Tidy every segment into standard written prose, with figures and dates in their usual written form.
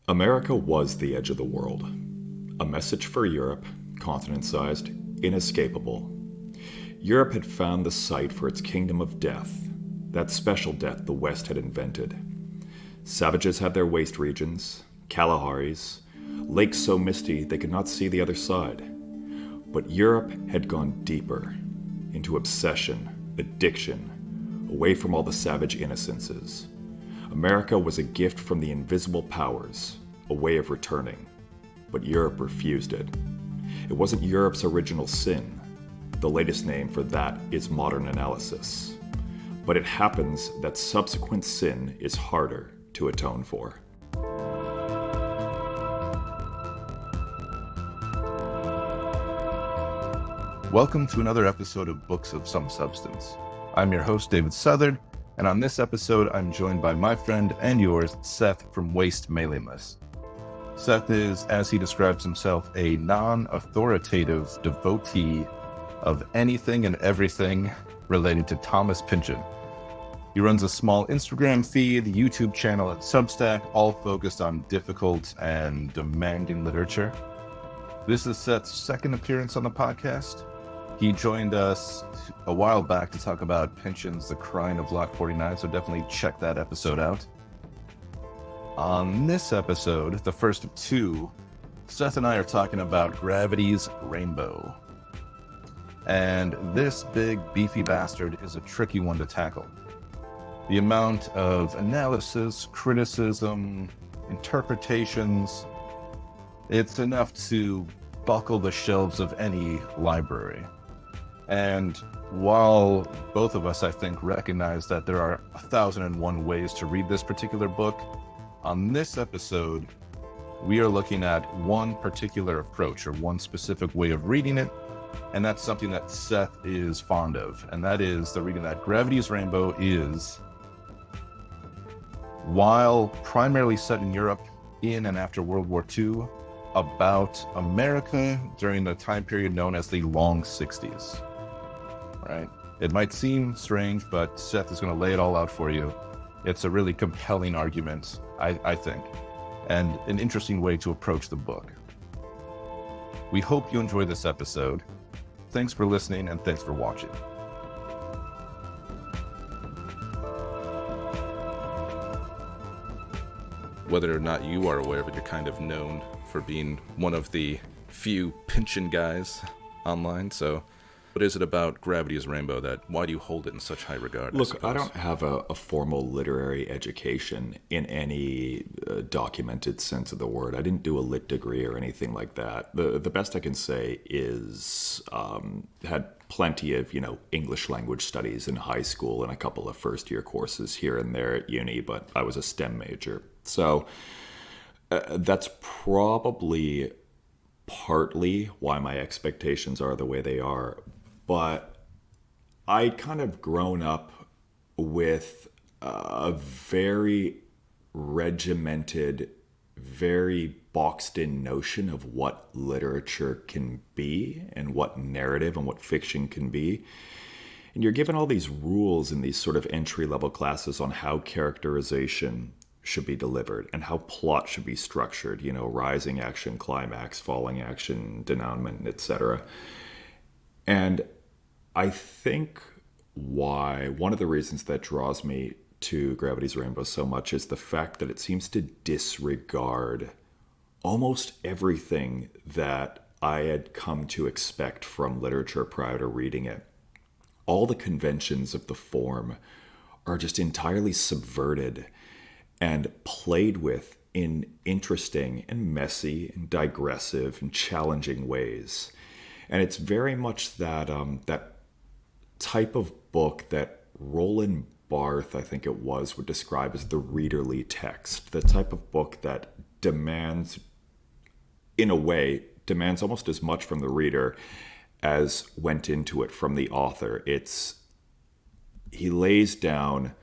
America was the edge of the world. A message for Europe, continent-sized, inescapable. Europe had found the site for its kingdom of death, that special death the West had invented. Savages had their waste regions, Kalaharis, lakes so misty they could not see the other side. But Europe had gone deeper, into obsession, addiction, away from all the savage innocences. America was a gift from the invisible powers, a way of returning. But Europe refused it. It wasn't Europe's original sin. The latest name for that is modern analysis. But it happens that subsequent sin is harder to atone for. Welcome to another episode of Books of Some Substance. I'm your host, David Southard, and on this episode, I'm joined by my friend and yours, Seth from W.A.S.T.E mailing list. Seth is, as he describes himself, a non-authoritative devotee of anything and everything related to Thomas Pynchon. He runs a small Instagram feed, YouTube channel, and Substack, all focused on difficult and demanding literature. This is Seth's second appearance on the podcast. He joined us a while back to talk about Pynchon's The Crying of Block 49, so definitely check that episode out. On this episode, the first of two, Seth and I are talking about Gravity's Rainbow. And this big, beefy bastard is a tricky one to tackle. The amount of analysis, criticism, interpretations, it's enough to buckle the shelves of any library. And while both of us, I think, recognize that there are 1,001 ways to read this particular book, on this episode, we are looking at one particular approach or one specific way of reading it, and that's something that Seth is fond of, and that is the reading that Gravity's Rainbow is, while primarily set in Europe in and after World War II, about America during the time period known as the Long 60s. Right? It might seem strange, but Seth is going to lay it all out for you. It's a really compelling argument, I think, and an interesting way to approach the book. We hope you enjoy this episode. Thanks for listening, and thanks for watching. Whether or not you are aware, but you're kind of known for being one of the few Pynchon guys online, so what is it about Gravity's Rainbow why do you hold it in such high regard? Look, I don't have a formal literary education in any documented sense of the word. I didn't do a lit degree or anything like that. The best I can say is had plenty of, English language studies in high school and a couple of first-year courses here and there at uni, but I was a STEM major. So that's probably partly why my expectations are the way they are. But I kind of grown up with a very regimented, very boxed in notion of what literature can be and what narrative and what fiction can be. And you're given all these rules in these sort of entry-level classes on how characterization should be delivered and how plot should be structured, rising action, climax, falling action, denouement, etc. And I think one of the reasons that draws me to Gravity's Rainbow so much is the fact that it seems to disregard almost everything that I had come to expect from literature prior to reading it. All the conventions of the form are just entirely subverted and played with in interesting and messy and digressive and challenging ways. And it's very much that type of book that Roland Barthes, I think it was, would describe as the readerly text. The type of book that demands almost as much from the reader as went into it from the author. He lays down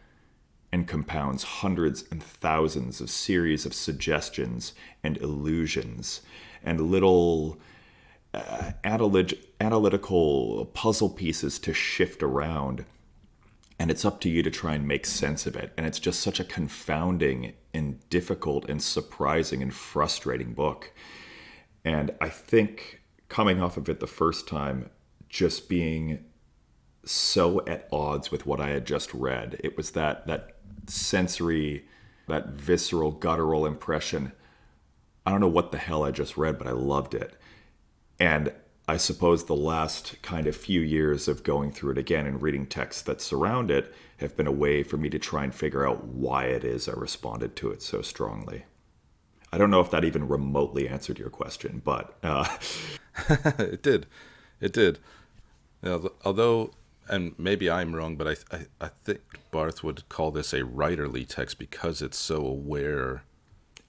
and compounds hundreds and thousands of series of suggestions and illusions and little analytical puzzle pieces to shift around and it's up to you to try and make sense of it. And it's just such a confounding and difficult and surprising and frustrating book. And I think coming off of it the first time, just being so at odds with what I had just read, it was that sensory, that visceral, guttural impression. I don't know what the hell I just read, but I loved it. And I suppose the last kind of few years of going through it again and reading texts that surround it have been a way for me to try and figure out why it is I responded to it so strongly. I don't know if that even remotely answered your question, but It did. It did. Although, and maybe I'm wrong, but I think Barth would call this a writerly text because it's so aware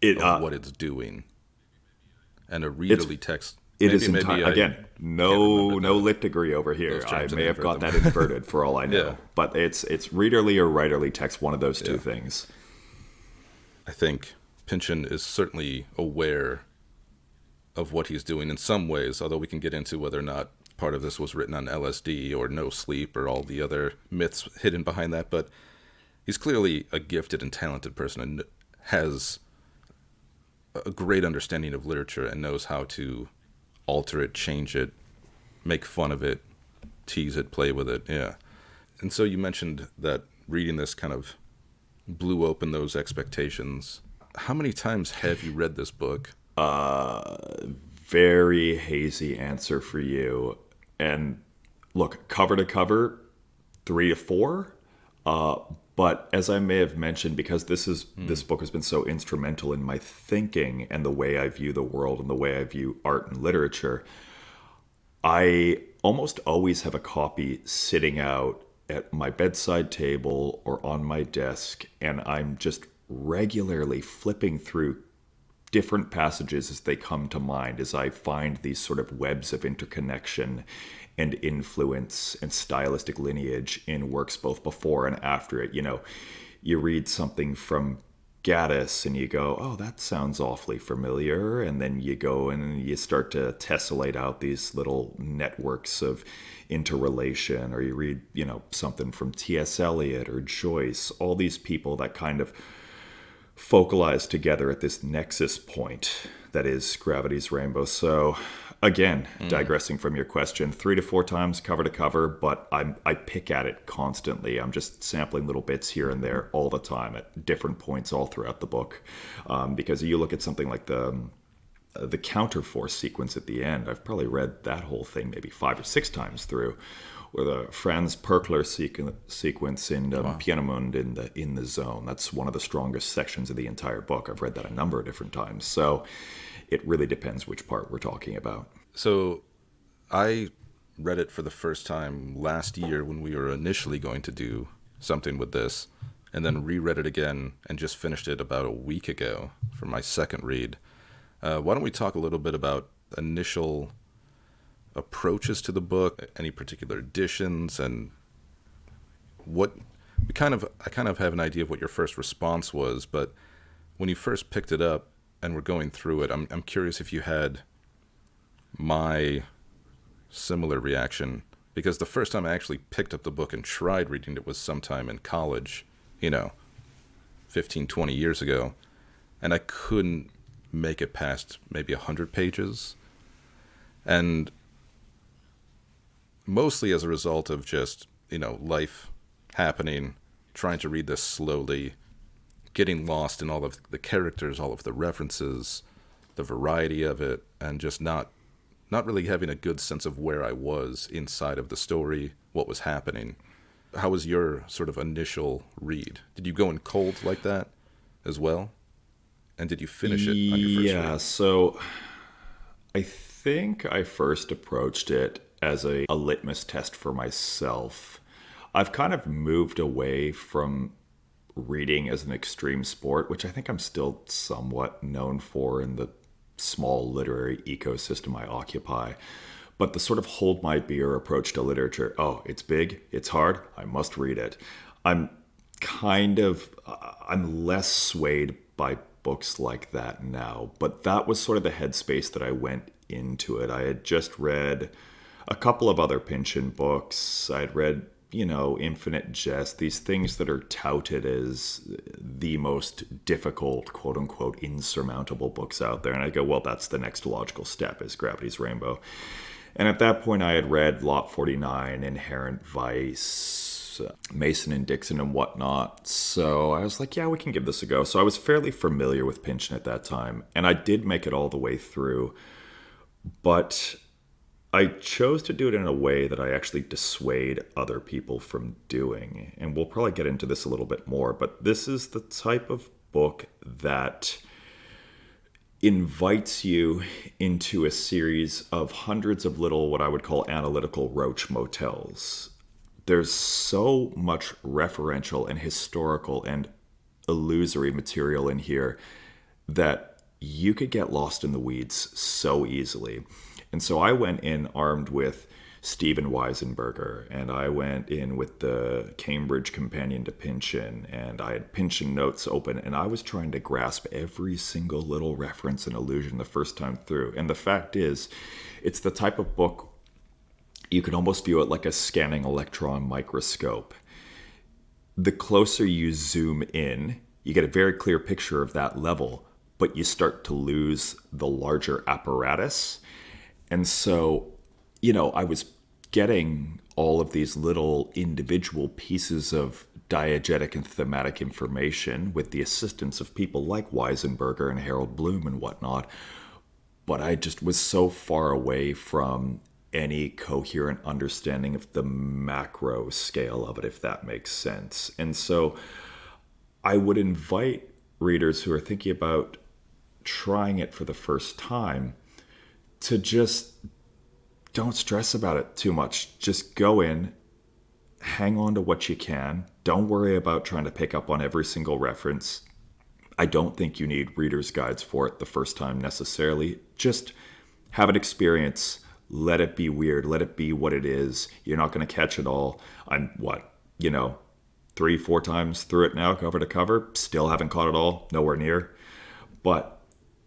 of what it's doing. And a readerly text... It is again, no lit degree over here. I may have got that inverted for all I know. Yeah. But it's readerly or writerly text, one of those two things. I think Pynchon is certainly aware of what he's doing in some ways, although we can get into whether or not part of this was written on LSD or no sleep or all the other myths hidden behind that. But he's clearly a gifted and talented person and has a great understanding of literature and knows how to alter it, change it, make fun of it, tease it, play with it. Yeah. And so you mentioned that reading this kind of blew open those expectations. How many times have you read this book? Very hazy answer for you. And look, cover to cover, 3 to 4. But as I may have mentioned, because this book has been so instrumental in my thinking and the way I view the world and the way I view art and literature, I almost always have a copy sitting out at my bedside table or on my desk, and I'm just regularly flipping through different passages as they come to mind, as I find these sort of webs of interconnection and influence and stylistic lineage in works both before and after it. You know, you read something from Gaddis and you go, oh, that sounds awfully familiar. And then you go and you start to tessellate out these little networks of interrelation, or you read, you know, something from T.S. Eliot or Joyce, all these people that kind of focalize together at this nexus point that is Gravity's Rainbow. So again, digressing from your question, 3 to 4 times cover to cover, but I pick at it constantly. I'm just sampling little bits here and there all the time at different points all throughout the book. Because you look at something like the counterforce sequence at the end, I've probably read that whole thing maybe 5 or 6 times through. Or the Franz Perkler sequence in Pienemund in the Zone. That's one of the strongest sections of the entire book. I've read that a number of different times. So it really depends which part we're talking about. So I read it for the first time last year when we were initially going to do something with this, and then reread it again and just finished it about a week ago for my second read. Why don't we talk a little bit about initial approaches to the book, any particular editions, and what I kind of have an idea of what your first response was, but when you first picked it up and were going through it, I'm curious if you had my similar reaction, because the first time I actually picked up the book and tried reading it was sometime in college, 15, 20 years ago, and I couldn't make it past maybe 100 pages. And mostly as a result of just, life happening, trying to read this slowly, getting lost in all of the characters, all of the references, the variety of it, and just not really having a good sense of where I was inside of the story, what was happening. How was your sort of initial read? Did you go in cold like that as well? And did you finish it on your first read? Yeah, so I think I first approached it as a litmus test for myself. I've kind of moved away from reading as an extreme sport, which I think I'm still somewhat known for in the small literary ecosystem I occupy. But the sort of hold my beer approach to literature, it's big, it's hard, I must read it. I'm less swayed by books like that now, but that was sort of the headspace that I went into it. I had just read a couple of other Pynchon books. I'd read Infinite Jest, these things that are touted as the most difficult, quote unquote, insurmountable books out there. And I go, well, that's the next logical step, is Gravity's Rainbow. And at that point, I had read Lot 49, Inherent Vice, Mason and Dixon and whatnot. So I was like, yeah, we can give this a go. So I was fairly familiar with Pynchon at that time. And I did make it all the way through. But I chose to do it in a way that I actually dissuade other people from doing. And we'll probably get into this a little bit more, but this is the type of book that invites you into a series of hundreds of little, what I would call analytical roach motels. There's so much referential and historical and illusory material in here that you could get lost in the weeds so easily. And so I went in armed with Stephen Weisenberger, and I went in with the Cambridge Companion to Pynchon, and I had Pynchon notes open, and I was trying to grasp every single little reference and allusion the first time through. And the fact is, it's the type of book you can almost view it like a scanning electron microscope. The closer you zoom in, you get a very clear picture of that level, but you start to lose the larger apparatus. And so, I was getting all of these little individual pieces of diegetic and thematic information with the assistance of people like Weisenberger and Harold Bloom and whatnot. But I just was so far away from any coherent understanding of the macro scale of it, if that makes sense. And so I would invite readers who are thinking about trying it for the first time to just don't stress about it too much. Just go in, hang on to what you can. Don't worry about trying to pick up on every single reference. I don't think you need reader's guides for it the first time necessarily. Just have an experience. Let it be weird. Let it be what it is. You're not going to catch it all. I'm 3-4 times through it now, cover to cover. Still haven't caught it all. Nowhere near. But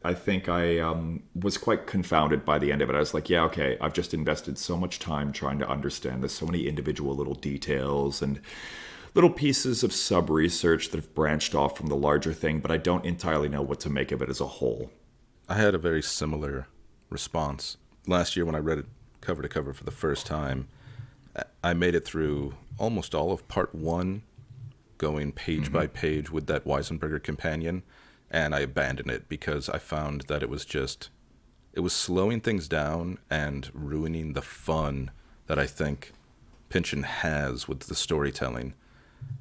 I think I was quite confounded by the end of it. I was like, yeah, okay, I've just invested so much time trying to understand this, so many individual little details and little pieces of sub-research that have branched off from the larger thing, but I don't entirely know what to make of it as a whole. I had a very similar response. Last year when I read it cover to cover for the first time, I made it through almost all of part 1, going page by page with that Weisenberger companion. And I abandoned it because I found that it was slowing things down and ruining the fun that I think Pynchon has with the storytelling.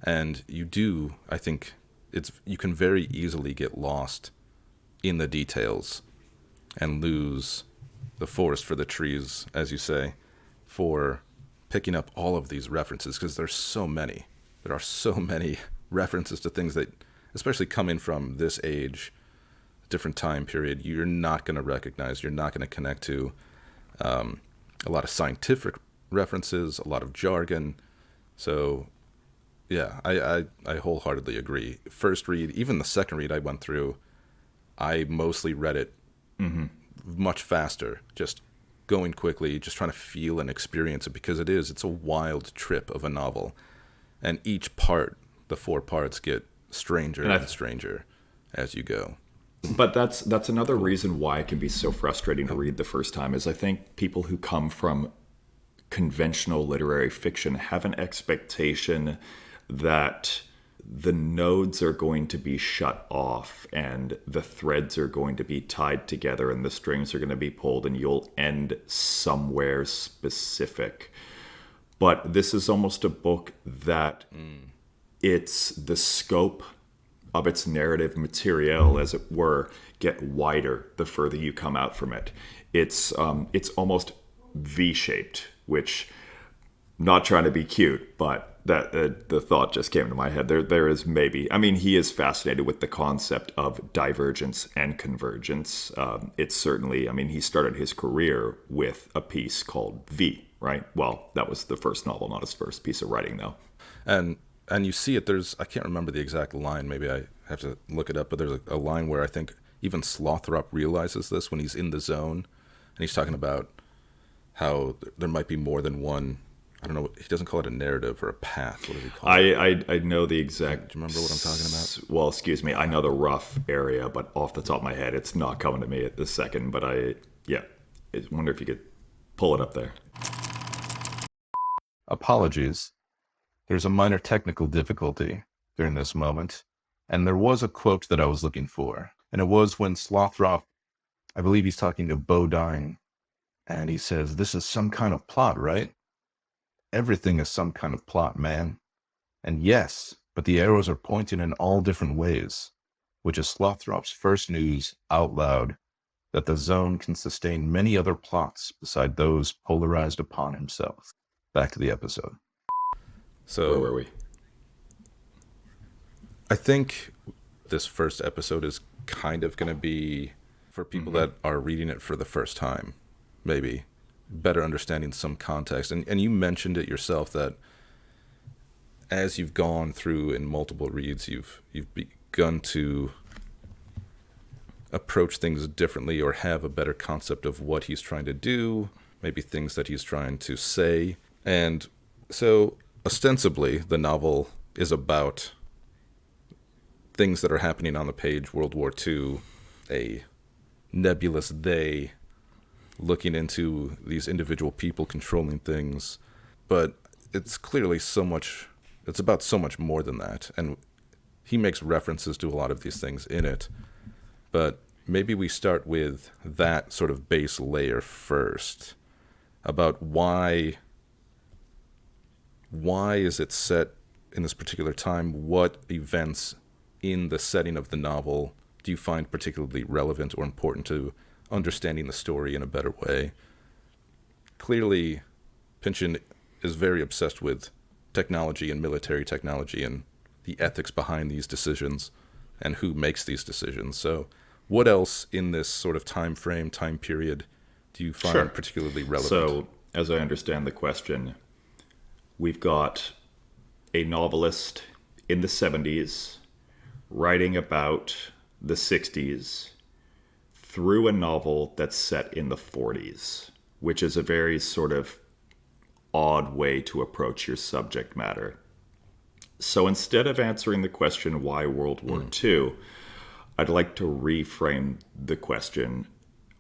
And I think you can very easily get lost in the details and lose the forest for the trees, as you say, for picking up all of these references, because there's so many. There are so many references to things that, especially coming from this age, different time period, you're not going to recognize, you're not going to connect to. A lot of scientific references, a lot of jargon. So, yeah, I wholeheartedly agree. First read, even the second read I went through, I mostly read it much faster, just going quickly, just trying to feel and experience it, because it's a wild trip of a novel. And each part, the 4 parts, get stranger and stranger as you go. But that's another reason why it can be so frustrating to read the first time, is I think people who come from conventional literary fiction have an expectation that the nodes are going to be shut off and the threads are going to be tied together and the strings are going to be pulled and you'll end somewhere specific. But this is almost a book that it's the scope of its narrative material, as it were, get wider the further you come out from it. It's almost V-shaped, which, not trying to be cute, but that the thought just came to my head. There is maybe, he is fascinated with the concept of divergence and convergence. It's certainly, he started his career with a piece called V, right? Well, that was the first novel, not his first piece of writing, though. And you see it, I can't remember the exact line, maybe I have to look it up, but there's a line where I think even Slothrop realizes this when he's in the zone, and he's talking about how there might be more than one I don't know. He doesn't call it a narrative or a path. What does he call it? I know the exact. Do you remember what I'm talking about? Well, excuse me. I know the rough area, but off the top of my head, it's not coming to me at this second. But I wonder if you could pull it up there. Apologies. There's a minor technical difficulty during this moment, and there was a quote that I was looking for, and it was when Slothrop, I believe he's talking to Bodine, and he says, "This is some kind of plot, right? Everything is some kind of plot, man. And yes, but the arrows are pointing in all different ways," which is Slothrop's first news out loud that the Zone can sustain many other plots beside those polarized upon himself. Back to the episode. So, Where were we? I think this first episode is kind of going to be for people that are reading it for the first time, maybe better understanding some context. And you mentioned it yourself that as you've gone through in multiple reads, you've begun to approach things differently or have a better concept of what he's trying to do, maybe things that he's trying to say. And so ostensibly the novel is about things that are happening on the page, World War II, a nebulous they looking into these individual people controlling things. But it's clearly it's about so much more than that. And he makes references to a lot of these things in it. But maybe we start with that sort of base layer first, about why is it set in this particular time? What events in the setting of the novel do you find particularly relevant or important to understanding the story in a better way? Clearly, Pynchon is very obsessed with technology and military technology and the ethics behind these decisions and who makes these decisions. So what else in this sort of time period do you find particularly relevant? So, as I understand the question, we've got a novelist in the 70s writing about the 60s through a novel that's set in the 40s, which is a very sort of odd way to approach your subject matter. So instead of answering the question, why World War II, I'd like to reframe the question,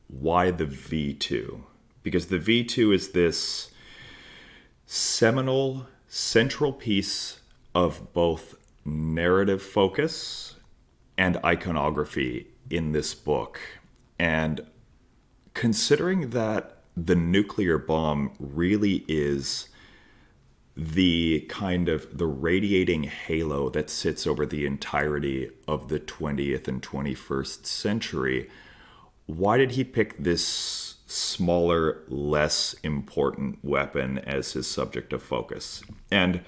why the V2? Because the V2 is this seminal central piece of both narrative focus and iconography in this book. And considering that the nuclear bomb really is the kind of the radiating halo that sits over the entirety of the 20th and 21st century, why did he pick this smaller, less important weapon as his subject of focus? And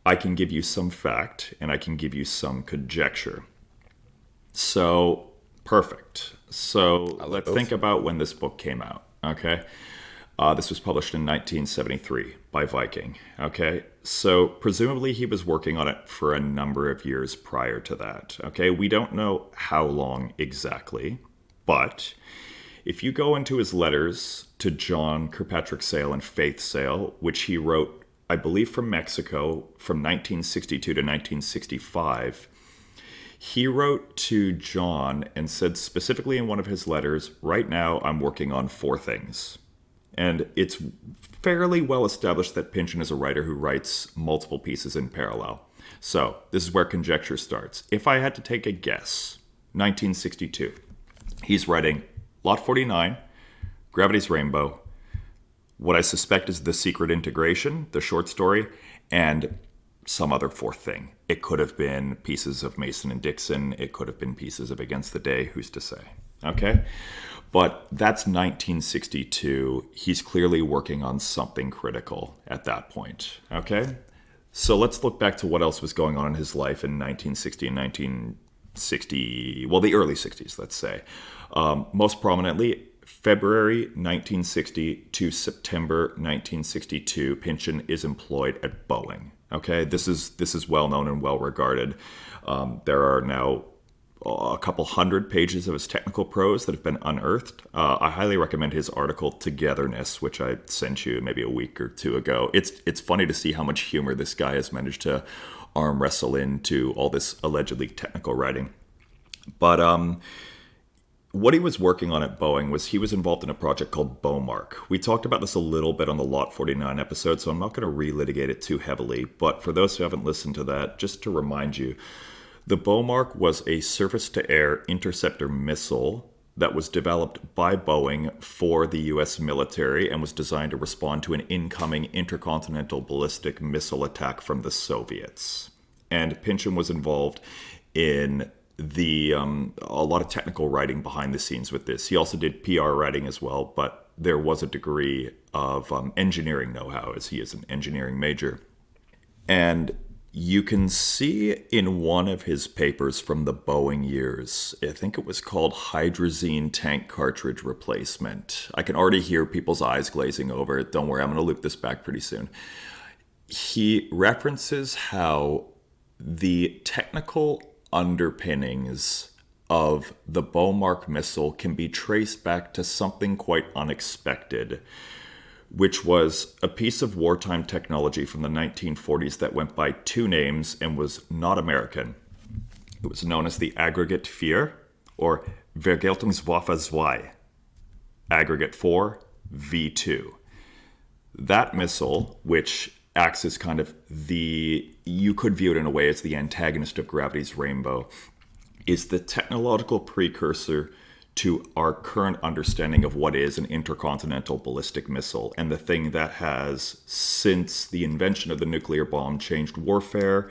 I can give you some fact and I can give you some conjecture. So, perfect. So let's think about when this book came out, okay? This was published in 1973 by Viking, okay? So presumably he was working on it for a number of years prior to that, okay? We don't know how long exactly, but if you go into his letters to John Kirkpatrick Sale and Faith Sale, which he wrote, I believe, from Mexico from 1962 to 1965, he wrote to John and said specifically in one of his letters, right now I'm working on 4 things. And it's fairly well established that Pynchon is a writer who writes multiple pieces in parallel. So this is where conjecture starts. If I had to take a guess, 1962, he's writing Lot 49, Gravity's Rainbow, what I suspect is The Secret Integration, the short story, and some other 4th thing. It could have been pieces of Mason and Dixon. It could have been pieces of Against the Day. Who's to say? Okay? But that's 1962. He's clearly working on something critical at that point. Okay? So let's look back to what else was going on in his life in 1960 and 1960, well, the early 60s, let's say. Most prominently, February 1960 to September 1962, Pynchon is employed at Boeing. Okay, this is well known and well regarded. There are now a couple hundred pages of his technical prose that have been unearthed. I highly recommend his article Togetherness, which I sent you maybe a week or two ago. It's funny to see how much humor this guy has managed to arm wrestle into all this allegedly technical writing. But what he was working on at Boeing was he was involved in a project called Beaumark. We talked about this a little bit on the Lot 49 episode, so I'm not going to relitigate it too heavily. But for those who haven't listened to that, just to remind you, the Beaumark was a surface-to-air interceptor missile that was developed by Boeing for the U.S. military and was designed to respond to an incoming intercontinental ballistic missile attack from the Soviets. And Pynchon was involved in a lot of technical writing behind the scenes with this. He also did PR writing as well, but there was a degree of engineering know-how, as he is an engineering major. And you can see in one of his papers from the Boeing years, I think it was called Hydrazine Tank Cartridge Replacement. I can already hear people's eyes glazing over it. Don't worry, I'm going to loop this back pretty soon. He references how the technical underpinnings of the Beaumark missile can be traced back to something quite unexpected, which was a piece of wartime technology from the 1940s that went by two names and was not American. It was known as the Aggregate 4, or Vergeltungswaffe 2, Aggregate 4, V2. That missile, which acts as kind of you could view it in a way as the antagonist of gravity's rainbow, is the technological precursor to our current understanding of what is an intercontinental ballistic missile, and the thing that has, since the invention of the nuclear bomb, changed warfare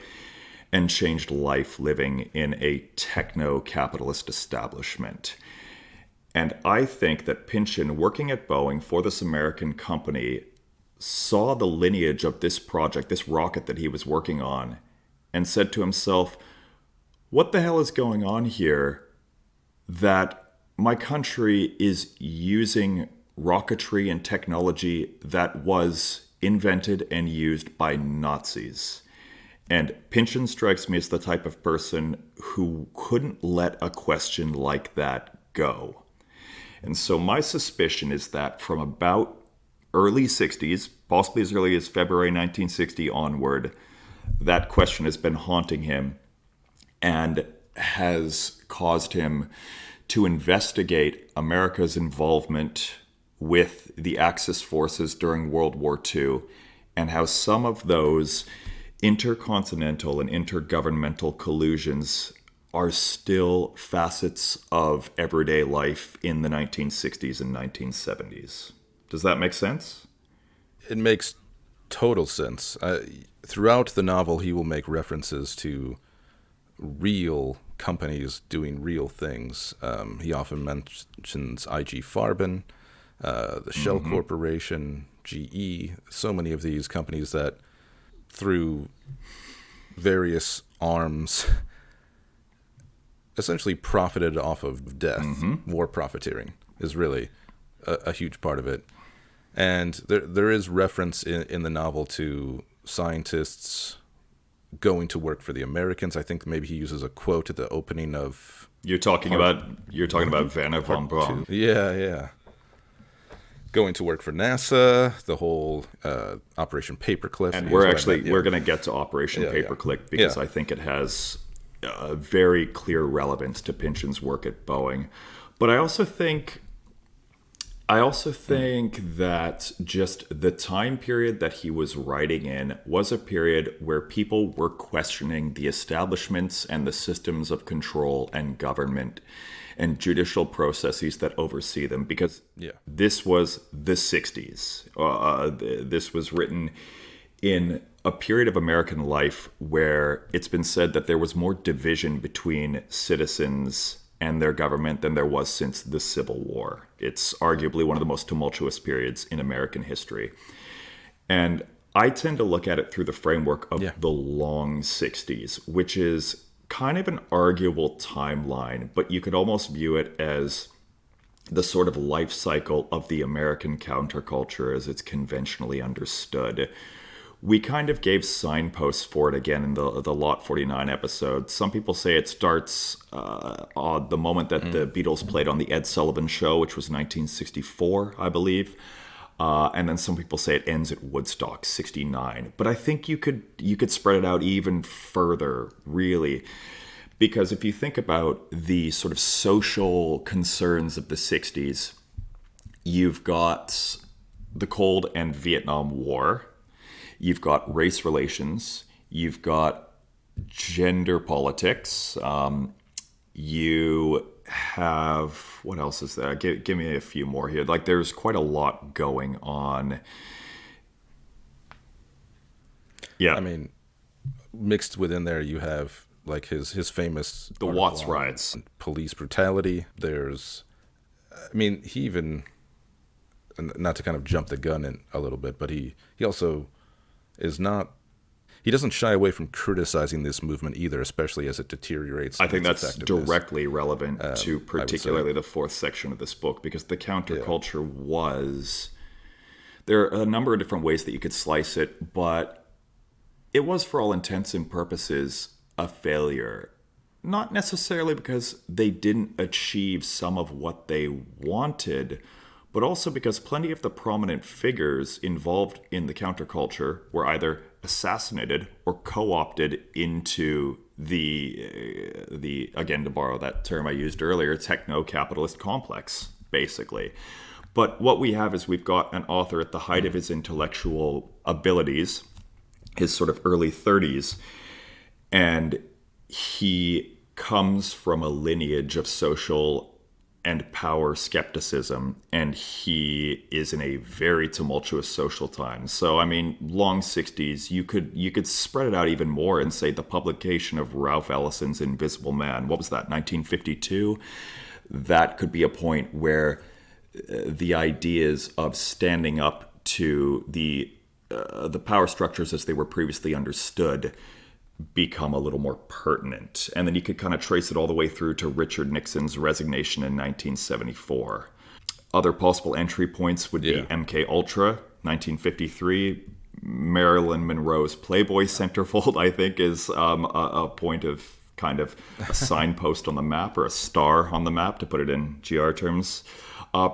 and changed life living in a techno-capitalist establishment. And I think that Pynchon, working at Boeing for this American company, saw the lineage of this project, this rocket that he was working on, and said to himself, what the hell is going on here that my country is using rocketry and technology that was invented and used by Nazis? And Pynchon strikes me as the type of person who couldn't let a question like that go. And so my suspicion is that from about early 60s, possibly as early as February 1960 onward, that question has been haunting him and has caused him to investigate America's involvement with the Axis forces during World War II and how some of those intercontinental and intergovernmental collusions are still facets of everyday life in the 1960s and 1970s. Does that make sense? It makes total sense. Throughout the novel, he will make references to real companies doing real things. He often mentions IG Farben, the Shell Corporation, GE, so many of these companies that through various arms essentially profited off of death. War profiteering is really a huge part of it. And there is reference in the novel to scientists going to work for the Americans. I think maybe he uses a quote at the opening of... You're talking about Werner von Braun. Yeah. Going to work for NASA, the whole Operation Paperclip. And we're going to get to Operation Paperclip because I think it has a very clear relevance to Pynchon's work at Boeing. But I also think that just the time period that he was writing in was a period where people were questioning the establishments and the systems of control and government and judicial processes that oversee them, because this was the 60s. This was written in a period of American life where it's been said that there was more division between citizens and their government than there was since the Civil War. It's arguably one of the most tumultuous periods in American history. And I tend to look at it through the framework of the long 60s, which is kind of an arguable timeline, but you could almost view it as the sort of life cycle of the American counterculture as it's conventionally understood, We kind of gave signposts for it again in the Lot 49 episode. Some people say it starts on the moment that the Beatles played on the Ed Sullivan Show, which was 1964, I believe. And then some people say it ends at Woodstock 69. But I think you could spread it out even further, really. Because if you think about the sort of social concerns of the 60s, you've got the Cold and Vietnam War. You've got race relations. You've got gender politics. You have, what else is there? Give me a few more here. Like, there's quite a lot going on. Yeah. I mean, mixed within there, you have like his famous the Watts riots, police brutality. There's, I mean, he even, not to kind of jump the gun in a little bit, but he also is not, he doesn't shy away from criticizing this movement either, especially as it deteriorates. I think that's directly relevant to particularly the fourth section of this book, because the counterculture was, there are a number of different ways that you could slice it, but it was, for all intents and purposes, a failure. Not necessarily because they didn't achieve some of what they wanted, but also because plenty of the prominent figures involved in the counterculture were either assassinated or co-opted into the again, to borrow that term I used earlier, techno-capitalist complex, basically. But what we have is we've got an author at the height of his intellectual abilities, his sort of early 30s, and he comes from a lineage of social and power skepticism, and he is in a very tumultuous social time. So, I mean, long 60s, you could spread it out even more and say the publication of Ralph Ellison's Invisible Man, what was that, 1952? That could be a point where the ideas of standing up to the power structures as they were previously understood become a little more pertinent. And then you could kind of trace it all the way through to Richard Nixon's resignation in 1974. Other possible entry points would be MK Ultra, 1953. Marilyn Monroe's Playboy centerfold, I think, is a point of kind of a signpost on the map, or a star on the map, to put it in GR terms.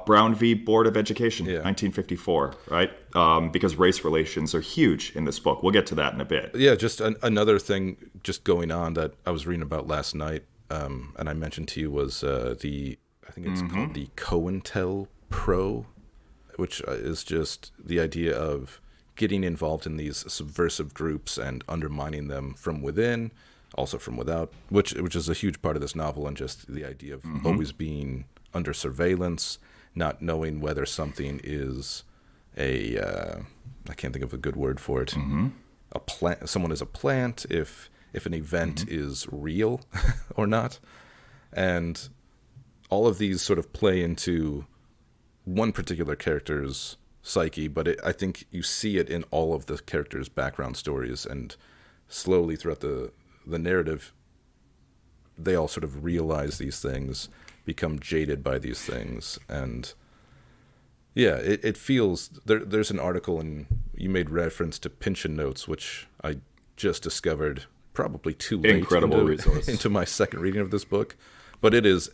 Brown v. Board of Education, 1954, right? Because race relations are huge in this book. We'll get to that in a bit. Yeah, just another thing just going on that I was reading about last night, and I mentioned to you, was I think it's called the COINTEL Pro, which is just the idea of getting involved in these subversive groups and undermining them from within, also from without, which is a huge part of this novel, and just the idea of always being under surveillance, not knowing whether something is I can't think of a good word for it. A plant. Someone is a plant. If an event is real or not, and all of these sort of play into one particular character's psyche. But I think you see it in all of the characters' background stories, and slowly throughout the narrative, they all sort of realize these things, become jaded by these things, and it feels there's an article, and you made reference to Pynchon notes, which I just discovered probably too late. Incredible resource into my second reading of this book, but it is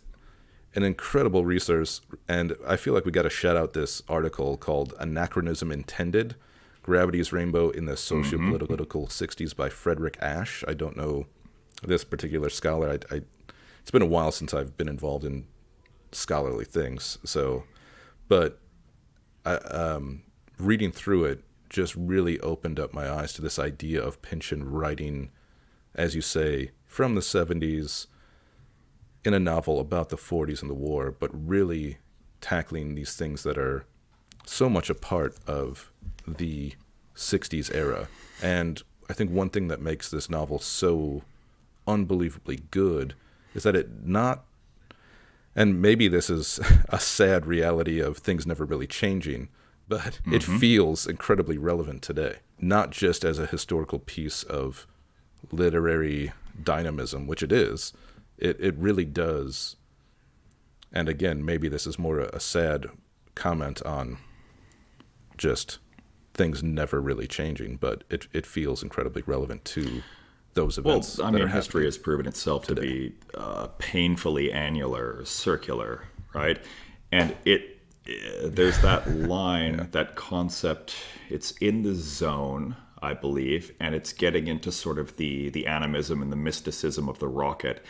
an incredible resource, and I feel like we got to shout out this article called "Anachronism Intended: Gravity's Rainbow in the Socio-Political 60s" by Frederick Ash. I don't know this particular scholar. It's been a while since I've been involved in scholarly things. So, but reading through it just really opened up my eyes to this idea of Pynchon writing, as you say, from the 70s in a novel about the 40s and the war, but really tackling these things that are so much a part of the 60s era. And I think one thing that makes this novel so unbelievably good is that and maybe this is a sad reality of things never really changing, but it feels incredibly relevant today, not just as a historical piece of literary dynamism, which it is. It really does. And again, maybe this is more a sad comment on just things never really changing, but it feels incredibly relevant to those Well, events. I that mean, are history happening has proven itself to today. be painfully annular, circular, right? And there's that Yeah. line, that concept. It's in the zone, I believe, and it's getting into sort of the animism and the mysticism of the rocket.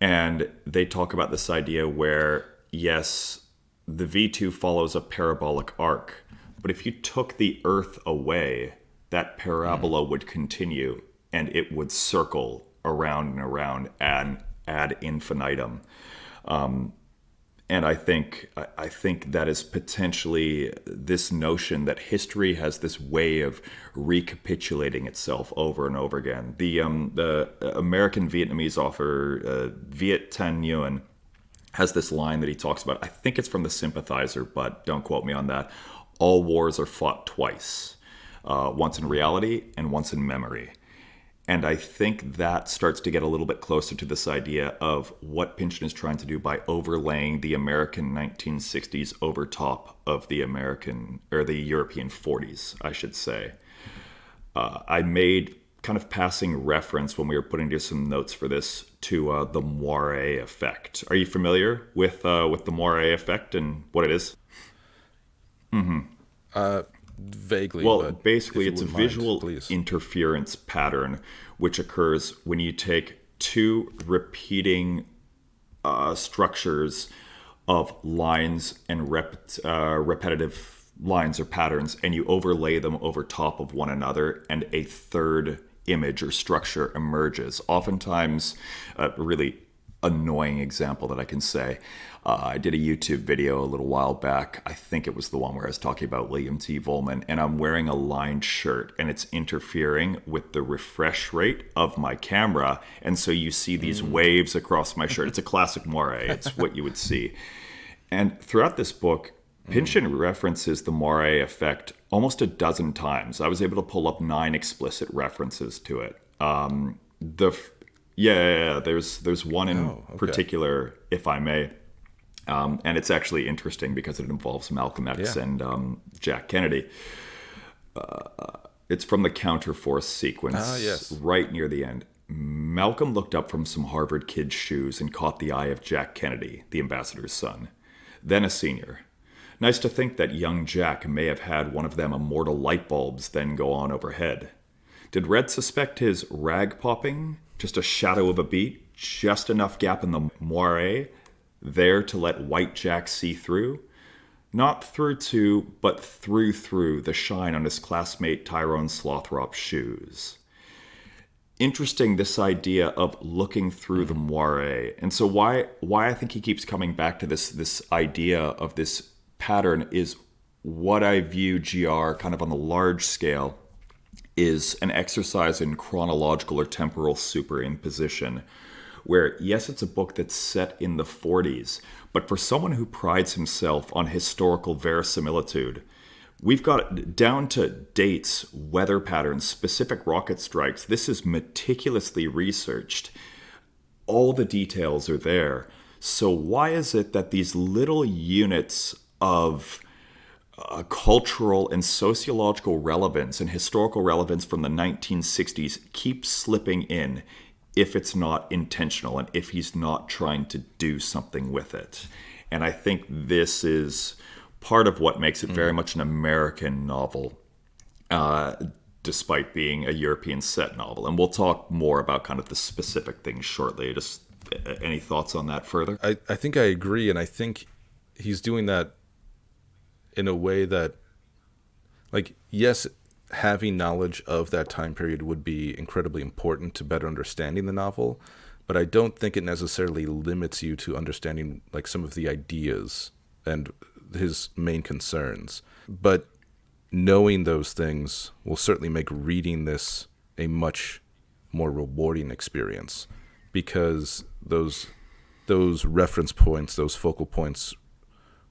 And they talk about this idea where, yes, the V2 follows a parabolic arc, but if you took the Earth away, that parabola would continue and it would circle around and around and ad infinitum. And I think that is potentially this notion that history has this way of recapitulating itself over and over again. The American Vietnamese author Viet Thanh Nguyen has this line that he talks about. I think it's from The Sympathizer, but don't quote me on that. All wars are fought twice, once in reality and once in memory. And I think that starts to get a little bit closer to this idea of what Pynchon is trying to do by overlaying the American 1960s over top of the American, or the European 40s, I should say. I made kind of passing reference when we were putting together some notes for this to the moire effect. Are you familiar with the moire effect and what it is? Vaguely, Well, but if basically, you it's a wouldn't mind, visual please. interference pattern which occurs when you take two repeating structures of lines and repetitive lines or patterns, and you overlay them over top of one another, and a third image or structure emerges. Oftentimes, a really annoying example that I can say. I did a YouTube video a little while back. I think it was the one where I was talking about William T. Volman, and I'm wearing a lined shirt, and it's interfering with the refresh rate of my camera. And so you see these waves across my shirt. It's a classic moire. It's what you would see. And throughout this book, Pynchon references the moire effect almost a dozen times. I was able to pull up 9 explicit references to it. The yeah, there's one in Oh, okay. particular, if I may. And it's actually interesting because it involves Malcolm X Yeah. and Jack Kennedy. It's from the counterforce sequence, Yes. right near the end. Malcolm looked up from some Harvard kid's shoes and caught the eye of Jack Kennedy, the ambassador's son, then a senior. Nice to think that young Jack may have had one of them immortal light bulbs then go on overhead. Did Red suspect his rag popping? Just a shadow of a beat? Just enough gap in the moire there to let White Jack see through? Not through to, but through the shine on his classmate Tyrone Slothrop's shoes. Interesting, this idea of looking through the moire. And so why I think he keeps coming back to this idea of this pattern is what I view GR kind of on the large scale is an exercise in chronological or temporal superimposition, where, yes, it's a book that's set in the 40s, but for someone who prides himself on historical verisimilitude, we've got down to dates, weather patterns, specific rocket strikes. This is meticulously researched. All the details are there. So why is it that these little units of cultural and sociological relevance and historical relevance from the 1960s keep slipping in if it's not intentional and if he's not trying to do something with it? And I think this is part of what makes it very much an American novel, despite being a European set novel. And we'll talk more about kind of the specific things shortly. Just any thoughts on that further? I think I agree, and I think he's doing that in a way that, like, yes, having knowledge of that time period would be incredibly important to better understanding the novel, but I don't think it necessarily limits you to understanding, like, some of the ideas and his main concerns. But knowing those things will certainly make reading this a much more rewarding experience, because those reference points, those focal points,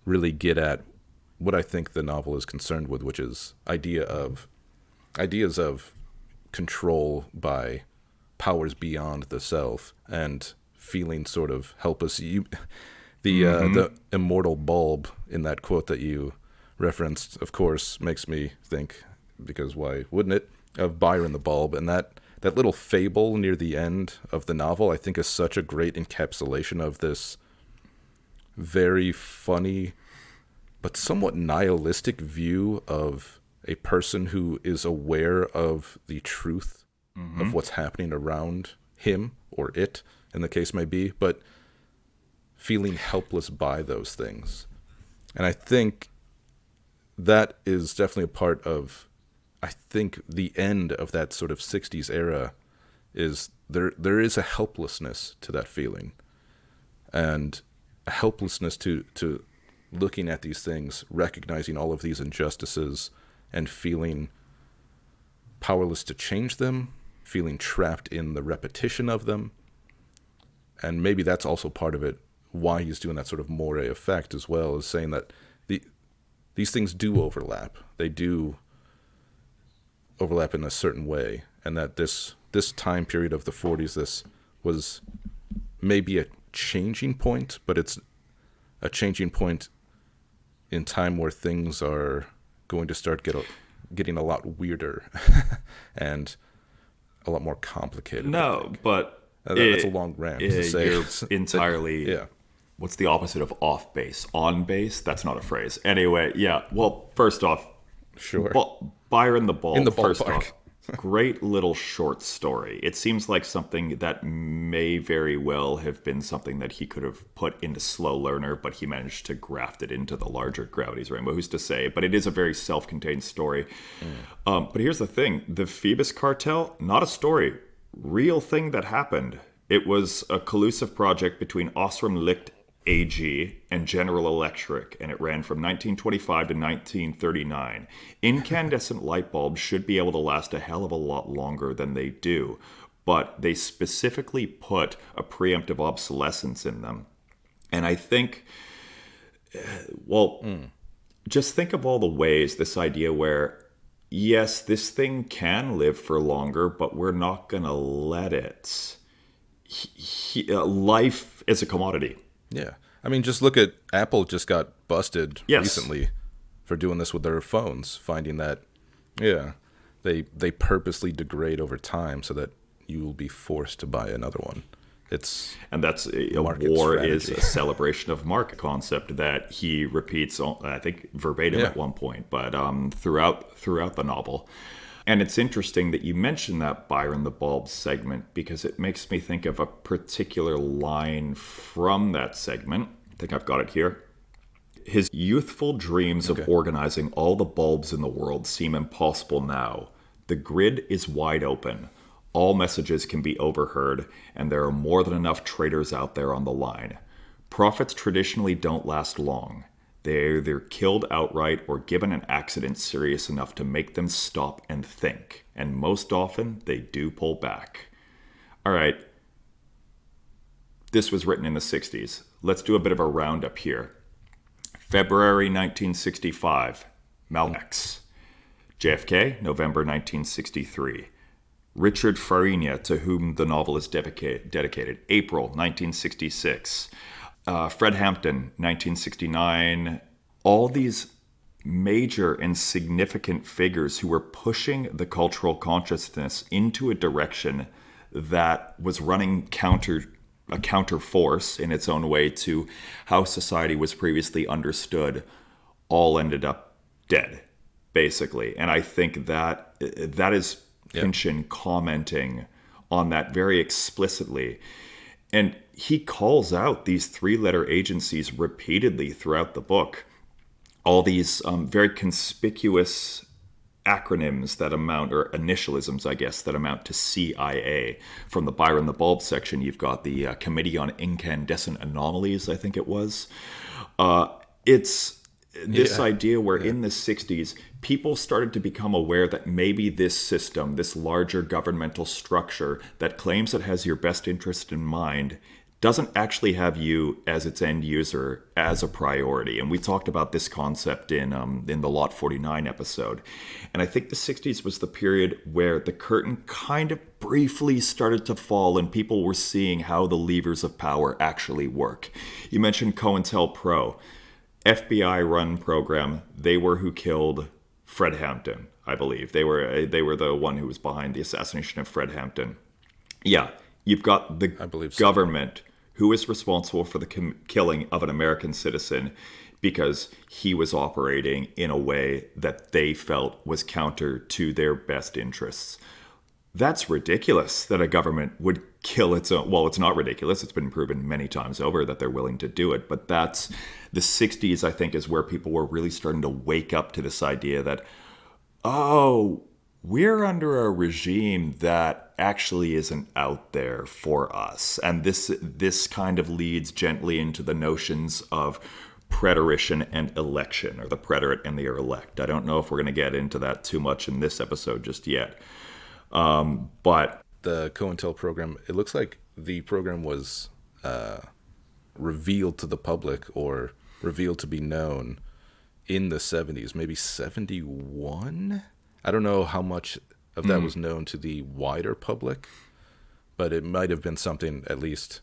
really get at what I think the novel is concerned with, which is ideas of control by powers beyond the self and feeling sort of helpless. The immortal bulb in that quote that you referenced, of course, makes me think, because why wouldn't it, of Byron the Bulb. And that little fable near the end of the novel, I think, is such a great encapsulation of this very funny but somewhat nihilistic view of a person who is aware of the truth of what's happening around him, or it, in the case may be, but feeling helpless by those things. And I think that is definitely a part of, I think, the end of that sort of 60s era is there is a helplessness to that feeling, and a helplessness to looking at these things, recognizing all of these injustices, and feeling powerless to change them, feeling trapped in the repetition of them. And maybe that's also part of it, why he's doing that sort of moire effect as well, is saying that these things do overlap. They do overlap in a certain way, and that this time period of the 40s, this was maybe a changing point, but it's a changing point in time where things are going to start getting a lot weirder and a lot more complicated. No, but that's a long rant to say. You're entirely... Yeah. What's the opposite of off base? On base? That's not a phrase. Anyway, yeah. Well, first off, sure. Byron the Bulb. In the first ballpark. off, great little short story. It seems like something that may very well have been something that he could have put into Slow Learner, but he managed to graft it into the larger Gravity's Rainbow. Who's to say? But it is a very self-contained story. But here's the thing. The Phoebus Cartel, not a story. Real thing that happened. It was a collusive project between Osram Licht AG and General Electric, and it ran from 1925 to 1939. Incandescent light bulbs should be able to last a hell of a lot longer than they do, but they specifically put a preemptive obsolescence in them. And I think, just think of all the ways, this idea where, yes, this thing can live for longer, but we're not going to let it. Life is a commodity. Yeah. I mean, just look at Apple just got busted Yes. recently for doing this with their phones, finding that, they purposely degrade over time so that you will be forced to buy another one. And that's a market war strategy. is a celebration of market concept that he repeats, I think, verbatim at one point, but throughout the novel. And it's interesting that you mentioned that Byron the Bulb segment, because it makes me think of a particular line from that segment. I think I've got it here. His youthful dreams of organizing all the bulbs in the world seem impossible now. The grid is wide open. All messages can be overheard, and there are more than enough traders out there on the line. Profits traditionally don't last long. They're either killed outright or given an accident serious enough to make them stop and think. And most often, they do pull back. All right. This was written in the 60s. Let's do a bit of a roundup here. February 1965, Malcolm X. JFK, November 1963. Richard Farina, to whom the novel is dedicated, April 1966. Fred Hampton, 1969. All these major and significant figures who were pushing the cultural consciousness into a direction that was running a counter force in its own way to how society was previously understood, all ended up dead, basically. And I think that is Pynchon commenting on that very explicitly. And he calls out these three-letter agencies repeatedly throughout the book. All these very conspicuous acronyms that amount, or initialisms, I guess, that amount to CIA. From the Byron the Bulb section, you've got the Committee on Incandescent Anomalies, I think it was. It's this idea where in the 60s, people started to become aware that maybe this system, this larger governmental structure that claims it has your best interest in mind, doesn't actually have you as its end user as a priority. And we talked about this concept in the Lot 49 episode. And I think the 60s was the period where the curtain kind of briefly started to fall and people were seeing how the levers of power actually work. You mentioned COINTELPRO. FBI run program. They were who killed Fred Hampton, I believe. They were the one who was behind the assassination of Fred Hampton. Yeah, you've got the I believe so. government who is responsible for the killing of an American citizen because he was operating in a way that they felt was counter to their best interests. That's ridiculous that a government would kill its own. Well, it's not ridiculous. It's been proven many times over that they're willing to do it. But that's the 60s, I think, is where people were really starting to wake up to this idea that, oh, we're under a regime that actually isn't out there for us. And this kind of leads gently into the notions of preterition and election, or the preterite and the elect. I don't know if we're going to get into that too much in this episode just yet. But The COINTEL program, it looks like the program was revealed to the public, or revealed to be known, in the 70s, maybe 71? I don't know how much of that was known to the wider public, but it might have been something, at least,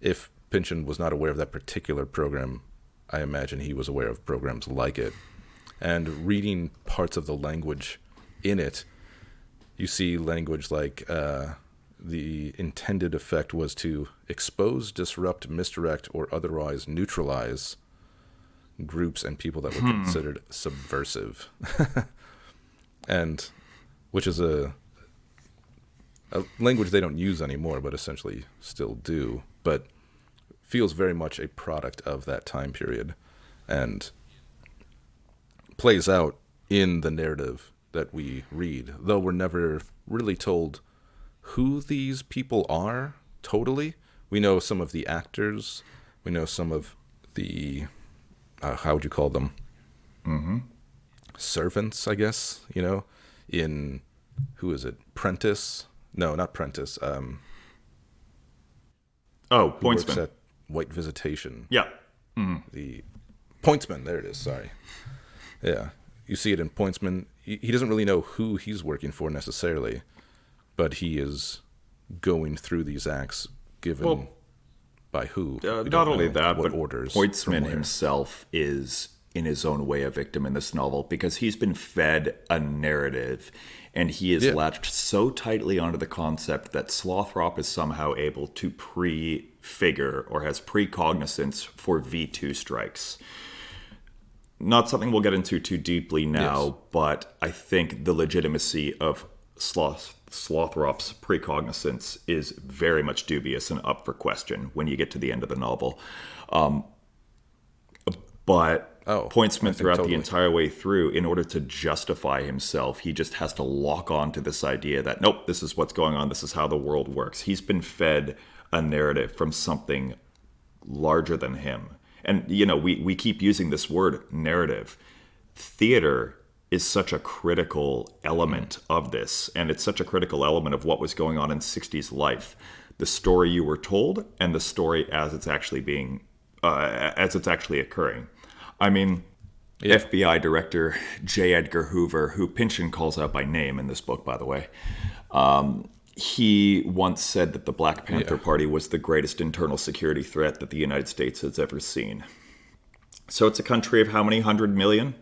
if Pynchon was not aware of that particular program, I imagine he was aware of programs like it. And reading parts of the language in it, you see language like the intended effect was to expose, disrupt, misdirect, or otherwise neutralize groups and people that were considered subversive. And which is a language they don't use anymore, but essentially still do, but feels very much a product of that time period and plays out in the narrative that we read, though we're never really told who these people are totally. We know some of the actors, we know some of the how would you call them, servants, I guess, in, who is it, Prentice? No, not Prentice. oh, Who works Pointsman. at White Visitation. Yeah. The Pointsman, there it is, sorry. Yeah, you see it in Pointsman. He doesn't really know who he's working for necessarily, but he is going through these acts given by who. We Not don't only know that, what but orders from Pointsman where. himself is, in his own way, a victim in this novel because he's been fed a narrative and he is latched so tightly onto the concept that Slothrop is somehow able to prefigure or has precognizance for V2 strikes. Not something we'll get into too deeply now, but I think the legitimacy of Slothrop's precognizance is very much dubious and up for question when you get to the end of the novel. But Pointsman throughout the entire way through, in order to justify himself, he just has to lock on to this idea that, nope, this is what's going on. This is how the world works. He's been fed a narrative from something larger than him. And, we keep using this word narrative. Theater is such a critical element of this, and it's such a critical element of what was going on in 60s life. The story you were told and the story as it's actually occurring. I mean, FBI Director J. Edgar Hoover, who Pynchon calls out by name in this book, by the way, he once said that the Black Panther Party was the greatest internal security threat that the United States has ever seen. So it's a country of how many 100 million?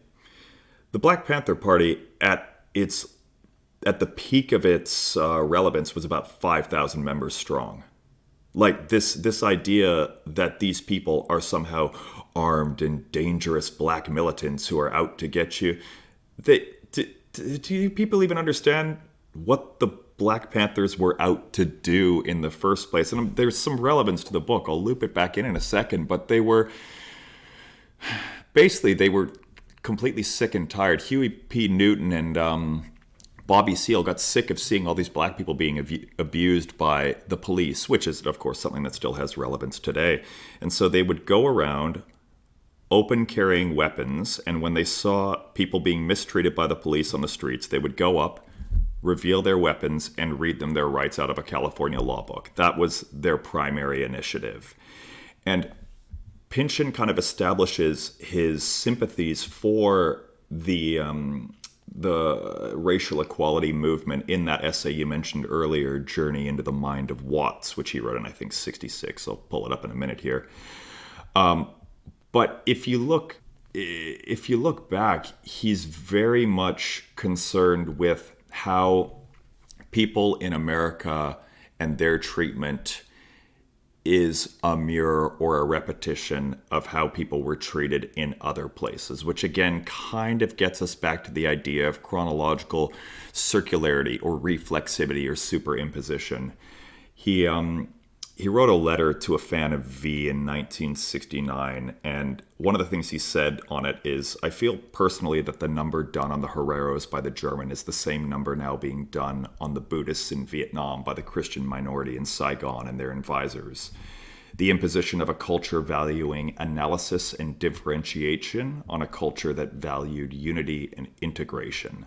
The Black Panther Party at the peak of its relevance was about 5,000 members strong. Like this idea that these people are somehow armed and dangerous black militants who are out to get you. Do you people even understand what the Black Panthers were out to do in the first place? And there's some relevance to the book. I'll loop it back in a second. But they were completely sick and tired. Huey P. Newton and Bobby Seale got sick of seeing all these black people being abused by the police, which is, of course, something that still has relevance today. And so they would go around open carrying weapons, and when they saw people being mistreated by the police on the streets, they would go up, reveal their weapons, and read them their rights out of a California law book. That was their primary initiative. And Pynchon kind of establishes his sympathies for the racial equality movement in that essay you mentioned earlier, Journey into the Mind of Watts, which he wrote in, I think, 66. I'll pull it up in a minute here. But if you look back, he's very much concerned with how people in America and their treatment is a mirror or a repetition of how people were treated in other places, which again kind of gets us back to the idea of chronological circularity or reflexivity or superimposition. He wrote a letter to a fan of V in 1969, and one of the things he said on it is, "I feel personally that the number done on the Herreros by the German is the same number now being done on the Buddhists in Vietnam by the Christian minority in Saigon and their advisors. The imposition of a culture valuing analysis and differentiation on a culture that valued unity and integration."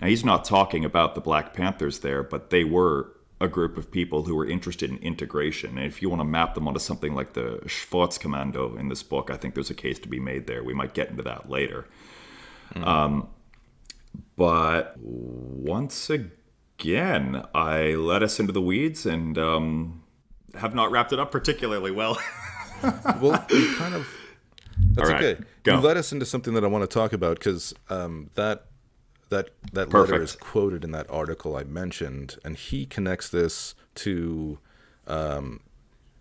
Now, he's not talking about the Black Panthers there, but they were a group of people who were interested in integration. And if you want to map them onto something like the Schwarzkommando in this book, I think there's a case to be made there. We might get into that later. But once again, I led us into the weeds and have not wrapped it up particularly well. Well, you kind of... That's All right, okay. go. You led us into something that I want to talk about, because that letter Perfect. is quoted in that article I mentioned, and he connects this to...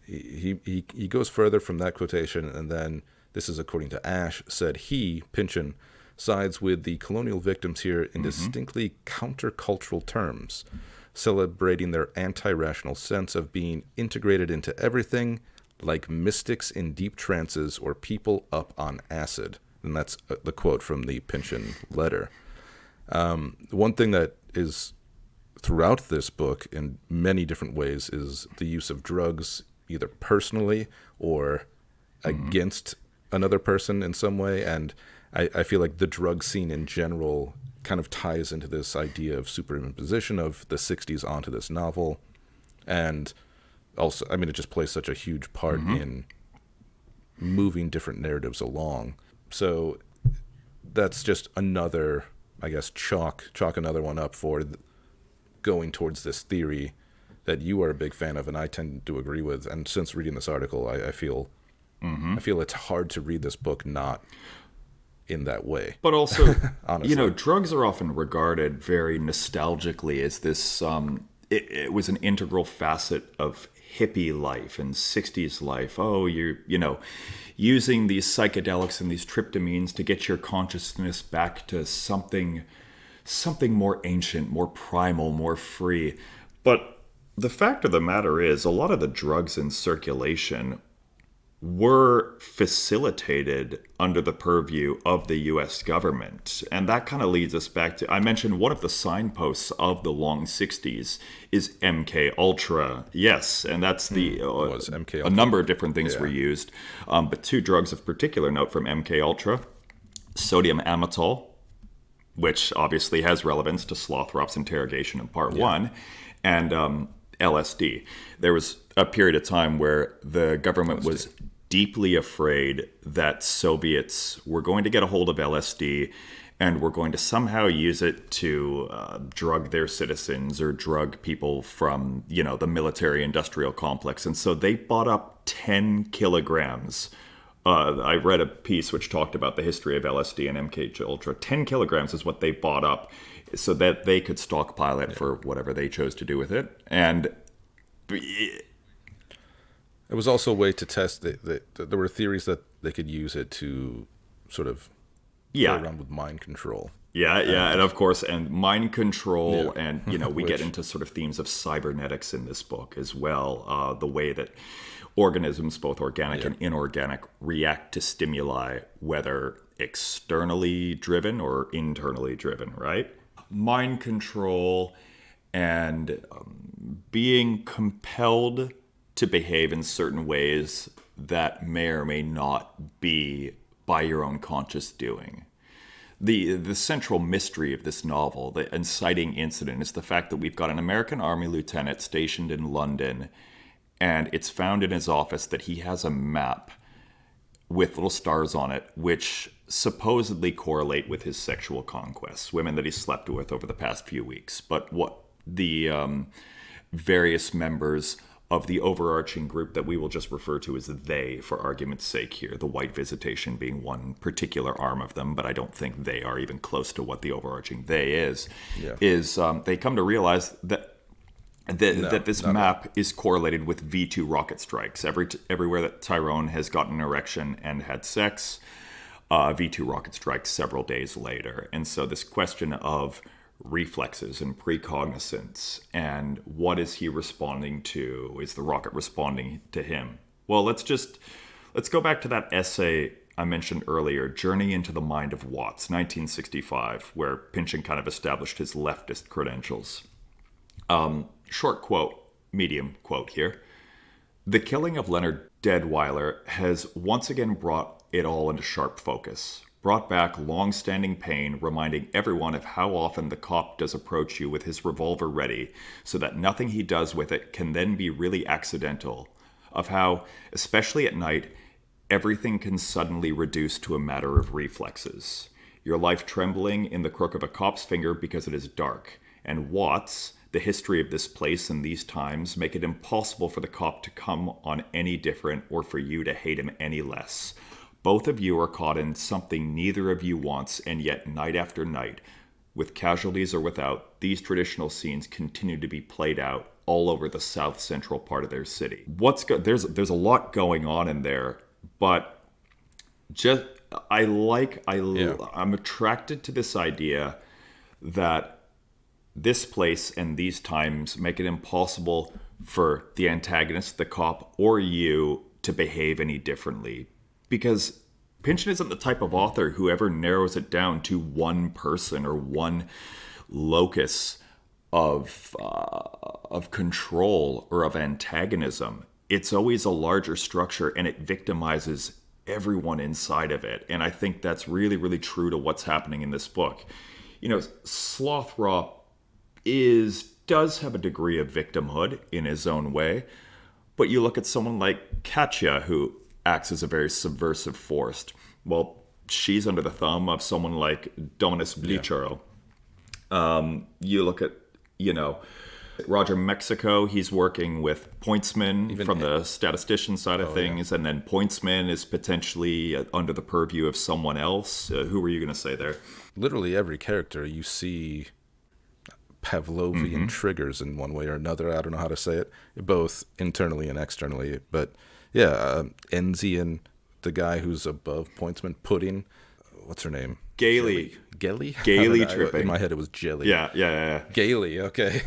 He goes further from that quotation, and then, this is according to Ash, said he, Pynchon, sides with the colonial victims here in distinctly countercultural terms, celebrating their anti-rational sense of being integrated into everything, like mystics in deep trances or people up on acid. And that's the quote from the Pynchon letter. One thing that is throughout this book in many different ways is the use of drugs, either personally or against another person in some way. And I feel like the drug scene in general kind of ties into this idea of superimposition of the 60s onto this novel. And also, I mean, it just plays such a huge part in moving different narratives along. So that's just another, I guess, chalk another one up for going towards this theory that you are a big fan of and I tend to agree with. And since reading this article, I feel it's hard to read this book not in that way. But also, honestly, drugs are often regarded very nostalgically as this, it was an integral facet of hippie life and 60s life. Oh, you're using these psychedelics and these tryptamines to get your consciousness back to something more ancient, more primal, more free. But the fact of the matter is, a lot of the drugs in circulation were facilitated under the purview of the U.S. government. And that kind of leads us back to, I mentioned one of the signposts of the long 60s is MK Ultra. Yes, and that's was MK a Ultra. number of different things were used. But two drugs of particular note from MK Ultra, sodium amytal, which obviously has relevance to Slothrop's interrogation in part 1, and LSD. There was a period of time where the government was deeply afraid that Soviets were going to get a hold of LSD and were going to somehow use it to drug their citizens or drug people from, the military-industrial complex. And so they bought up 10 kilograms. I read a piece which talked about the history of LSD and MK Ultra. 10 kilograms is what they bought up so that they could stockpile it for whatever they chose to do with it. And it was also a way to test there were theories that they could use it to sort of play around with mind control. And of course, and mind control, and we get into sort of themes of cybernetics in this book as well. The way that organisms, both organic and inorganic, react to stimuli, whether externally driven or internally driven, right? Mind control and being compelled to behave in certain ways that may or may not be by your own conscious doing. The central mystery of this novel, the inciting incident, is the fact that we've got an American Army lieutenant stationed in London, and it's found in his office that he has a map with little stars on it, which supposedly correlate with his sexual conquests, women that he slept with over the past few weeks. But what the various members of the overarching group that we will just refer to as they for argument's sake here, the white visitation being one particular arm of them, but I don't think they are even close to what the overarching they is, they come to realize that this map is correlated with V2 rocket strikes. Everywhere that Tyrone has gotten an erection and had sex, V2 rocket strikes several days later. And so this question of reflexes and precognizance and what is he responding to? Is the rocket responding to him? Well, let's go back to that essay I mentioned earlier, Journey into the Mind of Watts, 1965, where Pynchon kind of established his leftist credentials. Short quote, medium quote here. The killing of Leonard Deadwyler has once again brought it all into sharp focus, brought back long-standing pain, reminding everyone of how often the cop does approach you with his revolver ready, so that nothing he does with it can then be really accidental, of how, especially at night, everything can suddenly reduce to a matter of reflexes. Your life trembling in the crook of a cop's finger because it is dark, and Watts, the history of this place and these times, make it impossible for the cop to come on any different or for you to hate him any less. Both of you are caught in something neither of you wants, and yet night after night, with casualties or without, these traditional scenes continue to be played out all over the south central part of their city. There's a lot going on in there, but I'm attracted to this idea that this place and these times make it impossible for the antagonist, the cop, or you to behave any differently. Because Pynchon isn't the type of author who ever narrows it down to one person or one locus of control or of antagonism. It's always a larger structure, and it victimizes everyone inside of it. And I think that's really, really true to what's happening in this book. You know, Slothraw does have a degree of victimhood in his own way, but you look at someone like Katya, who acts as a very subversive force. Well, she's under the thumb of someone like Dominus Blichero. You look at, Roger Mexico, he's working with Pointsman from the statistician side of things, and then Pointsman is potentially under the purview of someone else. Who were you going to say there? Literally every character you see Pavlovian triggers in one way or another. I don't know how to say it, both internally and externally. But yeah, Enzian, the guy who's above Pointsman, Pudding, what's her name? Gailey. Gailey? Gailey tripping. In my head it was Jelly. Yeah. Gailey, okay.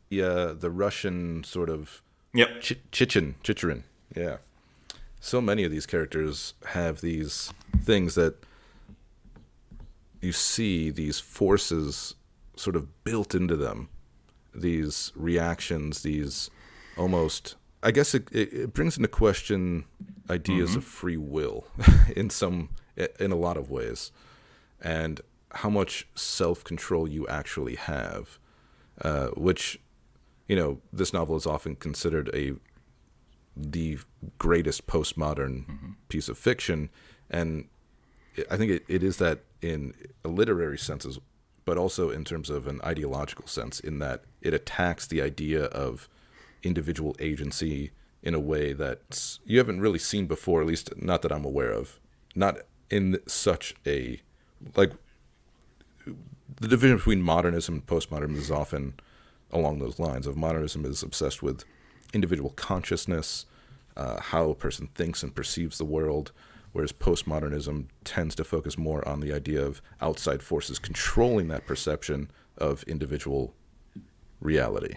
The Russian sort of... Yep. Chicherin. Yeah. So many of these characters have these things that you see, these forces sort of built into them, these reactions, these almost, I guess it brings into question ideas of free will in a lot of ways, and how much self-control you actually have, which, this novel is often considered the greatest postmodern piece of fiction, and I think it is that in a literary sense, but also in terms of an ideological sense, in that it attacks the idea of individual agency in a way that you haven't really seen before, at least not that I'm aware of. Not in such a, like, the division between modernism and postmodernism is often along those lines of modernism is obsessed with individual consciousness, how a person thinks and perceives the world, whereas postmodernism tends to focus more on the idea of outside forces controlling that perception of individual reality.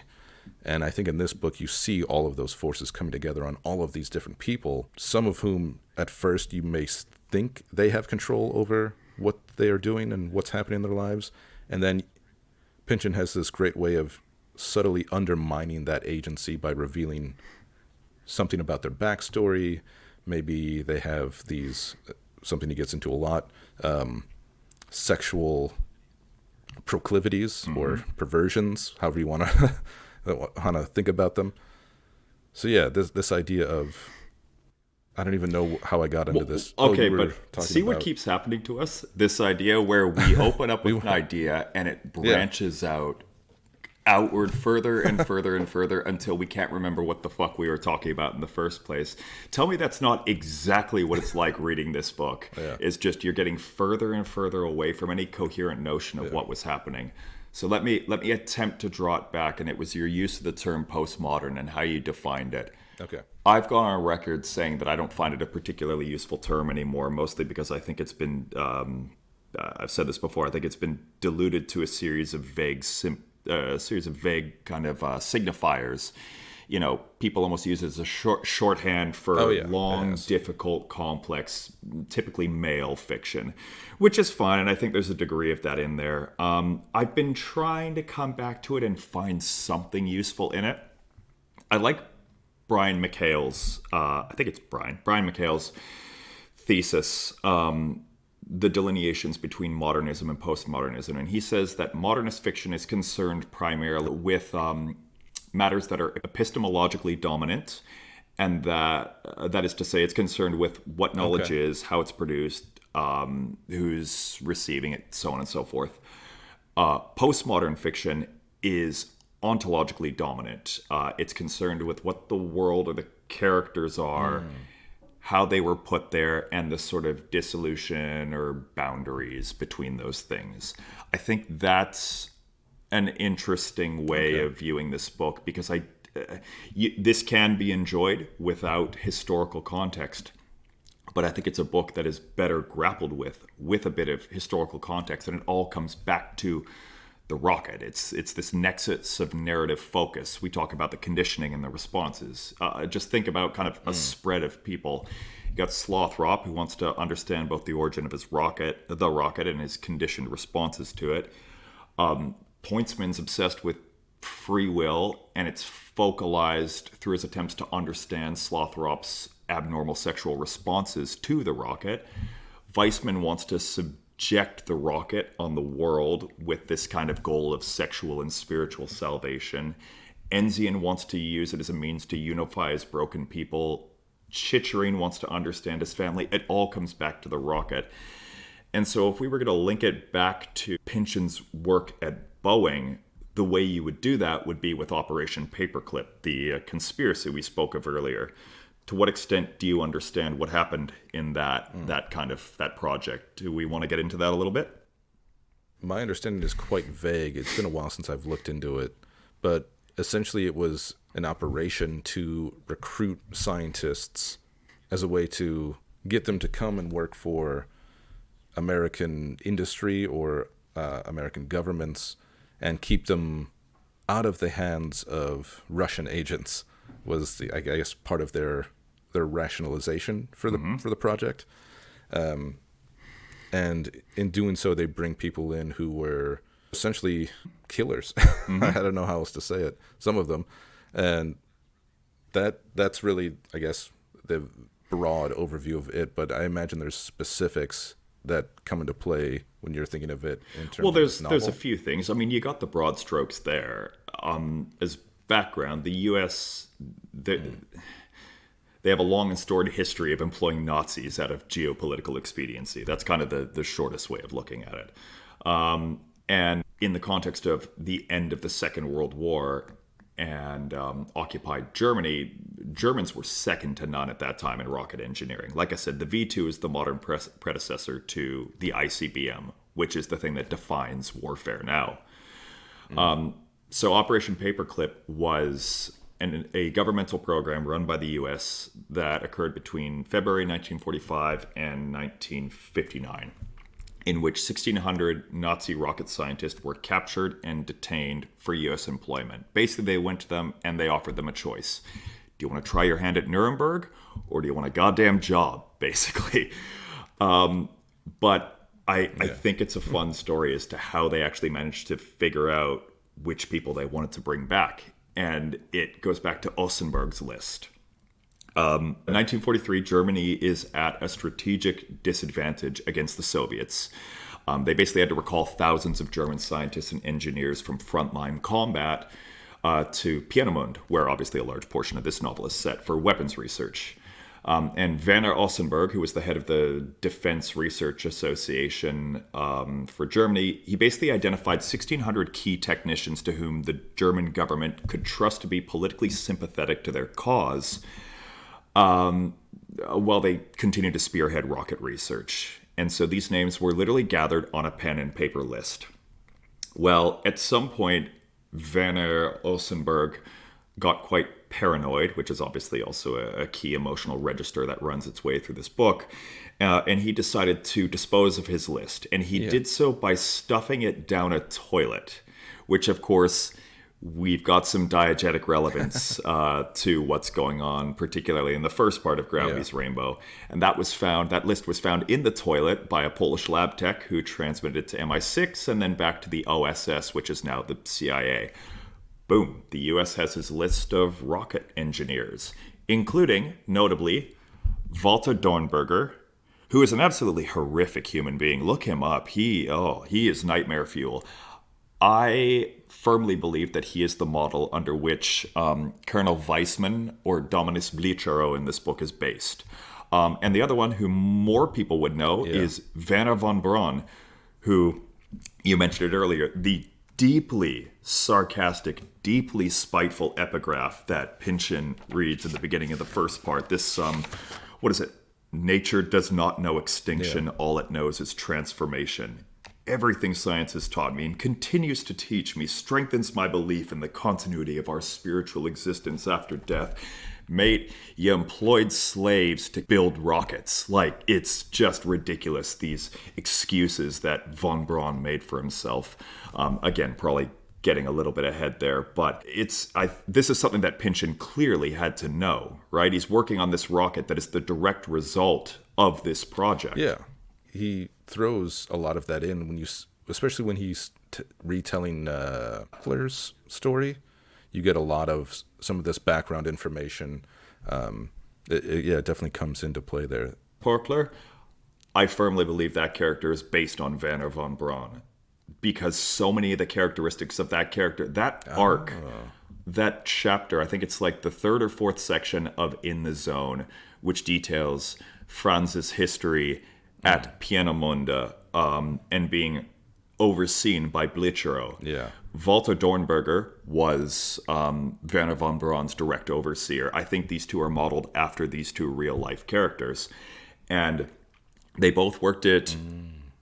And I think in this book you see all of those forces coming together on all of these different people, some of whom at first you may think they have control over what they are doing and what's happening in their lives. And then Pynchon has this great way of subtly undermining that agency by revealing something about their backstory. Maybe they have these, something he gets into a lot, sexual proclivities or perversions, however you want to think about them. So yeah, this idea of, I don't even know how I got into this. Okay, but see what keeps happening to us? This idea where we open up with an idea and it branches out outward further and further and further until we can't remember what the fuck we were talking about in the first place. Tell me that's not exactly what it's like reading this book. Yeah. It's just you're getting further and further away from any coherent notion of what was happening. So let me attempt to draw it back, and it was your use of the term postmodern and how you defined it. Okay. I've gone on record saying that I don't find it a particularly useful term anymore, mostly because I think it's been, I've said this before, I think it's been diluted to a series of vague kind of signifiers. You know, people almost use it as a shorthand for long, difficult, complex, typically male fiction, which is fine, and I think there's a degree of that in there. I've been trying to come back to it and find something useful in it. I like Brian McHale's, Brian McHale's thesis, the delineations between modernism and postmodernism. And he says that modernist fiction is concerned primarily with matters that are epistemologically dominant, and that is to say, it's concerned with what knowledge is, how it's produced, who's receiving it, so on and so forth. Postmodern fiction is ontologically dominant. It's concerned with what the world or the characters are, how they were put there, and the sort of dissolution or boundaries between those things. I think that's an interesting way of viewing this book, because this can be enjoyed without historical context. But I think it's a book that is better grappled with a bit of historical context, and it all comes back to the rocket. It's this nexus of narrative focus. We talk about the conditioning and the responses. Just think about kind of a spread of people. You got Slothrop, who wants to understand both the origin of his rocket, and his conditioned responses to it. Pointsman's obsessed with free will, and it's focalized through his attempts to understand Slothrop's abnormal sexual responses to the rocket. Weissman wants to subject the rocket on the world with this kind of goal of sexual and spiritual salvation. Enzian wants to use it as a means to unify his broken people. Chicherin wants to understand his family. It all comes back to the rocket. And so if we were going to link it back to Pynchon's work at Boeing, the way you would do that would be with Operation Paperclip, the conspiracy we spoke of earlier. To what extent do you understand what happened in that project? Do we want to get into that a little bit? My understanding is quite vague. It's been a while since I've looked into it, but essentially it was an operation to recruit scientists as a way to get them to come and work for American industry or American governments and keep them out of the hands of Russian agents. Was I guess part of their rationalization for the project, and in doing so, they bring people in who were essentially killers. I don't know how else to say it. Some of them, and that's really, I guess, the broad overview of it. But I imagine there's specifics that come into play when you're thinking of it in terms of this novel. There's a few things. I mean, you got the broad strokes there. As background, the U.S. They have a long and storied history of employing Nazis out of geopolitical expediency. That's kind of the shortest way of looking at it. And in the context of the end of the Second World War and occupied Germany, Germans were second to none at that time in rocket engineering. Like I said, the V2 is the modern predecessor to the ICBM, which is the thing that defines warfare now. So Operation Paperclip was a governmental program run by the U.S. that occurred between February 1945 and 1959, in which 1,600 Nazi rocket scientists were captured and detained for U.S. employment. Basically, they went to them and they offered them a choice. Do you want to try your hand at Nuremberg, or do you want a goddamn job, basically? But I think it's a fun story as to how they actually managed to figure out which people they wanted to bring back. And it goes back to Ossenberg's list. In 1943, Germany is at a strategic disadvantage against the Soviets. They basically had to recall thousands of German scientists and engineers from frontline combat to Peenemünde, where obviously a large portion of this novel is set, for weapons research. And Werner Ossenberg, who was the head of the Defense Research Association for Germany, he basically identified 1,600 key technicians to whom the German government could trust to be politically sympathetic to their cause while they continued to spearhead rocket research. And so these names were literally gathered on a pen and paper list. Well, at some point, Werner Ossenberg got quite paranoid, which is obviously also a key emotional register that runs its way through this book. And he decided to dispose of his list. And he did so by stuffing it down a toilet, which, of course, we've got some diegetic relevance to what's going on, particularly in the first part of Gravity's Rainbow. And that list was found in the toilet by a Polish lab tech who transmitted it to MI6 and then back to the OSS, which is now the CIA. Boom, the US has his list of rocket engineers, including, notably, Walter Dornberger, who is an absolutely horrific human being. Look him up. He is nightmare fuel. I firmly believe that he is the model under which Colonel Weissman or Dominus Blichero in this book is based. And the other one who more people would know is Werner von Braun, who, you mentioned it earlier, the deeply sarcastic, deeply spiteful epigraph that Pynchon reads in the beginning of the first part. This, what is it? Nature does not know extinction. All it knows is transformation. Everything science has taught me and continues to teach me strengthens my belief in the continuity of our spiritual existence after death. Mate, you employed slaves to build rockets. Like, it's just ridiculous, these excuses that von Braun made for himself. Again, probably getting a little bit ahead there, but this is something that Pynchon clearly had to know, right? He's working on this rocket that is the direct result of this project. Yeah. He throws a lot of that in especially when he's retelling Kepler's story. You get a lot of some of this background information. It definitely comes into play there. Kepler, I firmly believe that character is based on Werner von Braun, because so many of the characteristics of that character, that arc, that chapter, I think it's like the third or fourth section of In the Zone, which details Franz's history at Pienemunde and being overseen by Blichero. Yeah. Walter Dornberger was Werner von Braun's direct overseer. I think these two are modeled after these two real-life characters. And they both worked at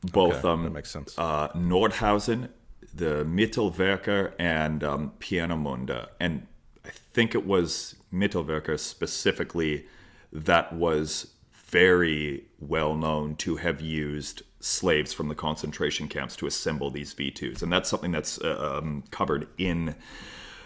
both that makes sense. Nordhausen, the Mittelwerker, and Pienemunde. And I think it was Mittelwerker specifically that was very well known to have used slaves from the concentration camps to assemble these V2s. And that's something that's covered in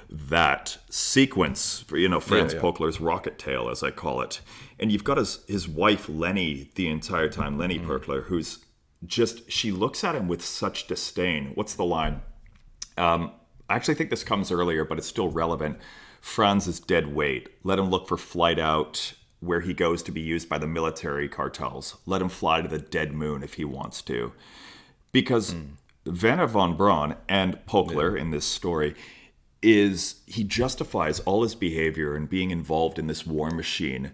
that sequence for, Franz Pokler's rocket tale, as I call it. And you've got his wife, Lenny, the entire time, Lenny Pokler, who's she looks at him with such disdain. What's the line? I actually think this comes earlier, but it's still relevant. Franz is dead weight. Let him look for flight out where he goes to be used by the military cartels. Let him fly to the dead moon if he wants to. Because Werner von Braun and Pokler in this story he justifies all his behavior and being involved in this war machine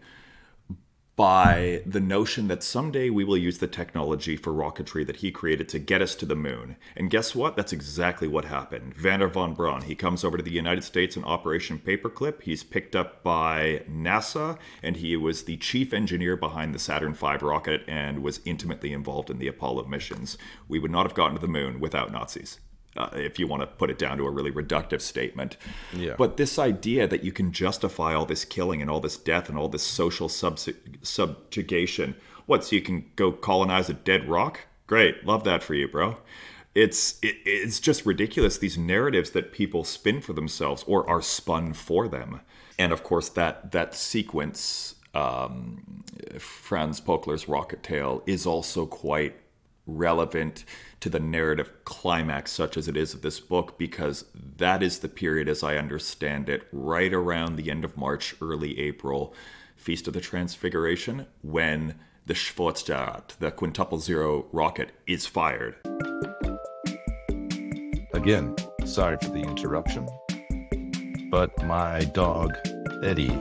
by the notion that someday we will use the technology for rocketry that he created to get us to the moon. And guess what? That's exactly what happened. Werner von Braun, he comes over to the United States in Operation Paperclip. He's picked up by NASA, and he was the chief engineer behind the Saturn V rocket and was intimately involved in the Apollo missions. We would not have gotten to the moon without Nazis. If you want to put it down to a really reductive statement. Yeah. But this idea that you can justify all this killing and all this death and all this social subjugation, so you can go colonize a dead rock? Great, love that for you, bro. It's just ridiculous, these narratives that people spin for themselves or are spun for them. And of course, that sequence, Franz Pokler's rocket tale, is also quite relevant to the narrative climax, such as it is of this book, because that is the period, as I understand it, right around the end of March, early April, Feast of the Transfiguration, when the Schwarzstart, the quintuple zero rocket, is fired. Again, sorry for the interruption, but my dog, Eddie,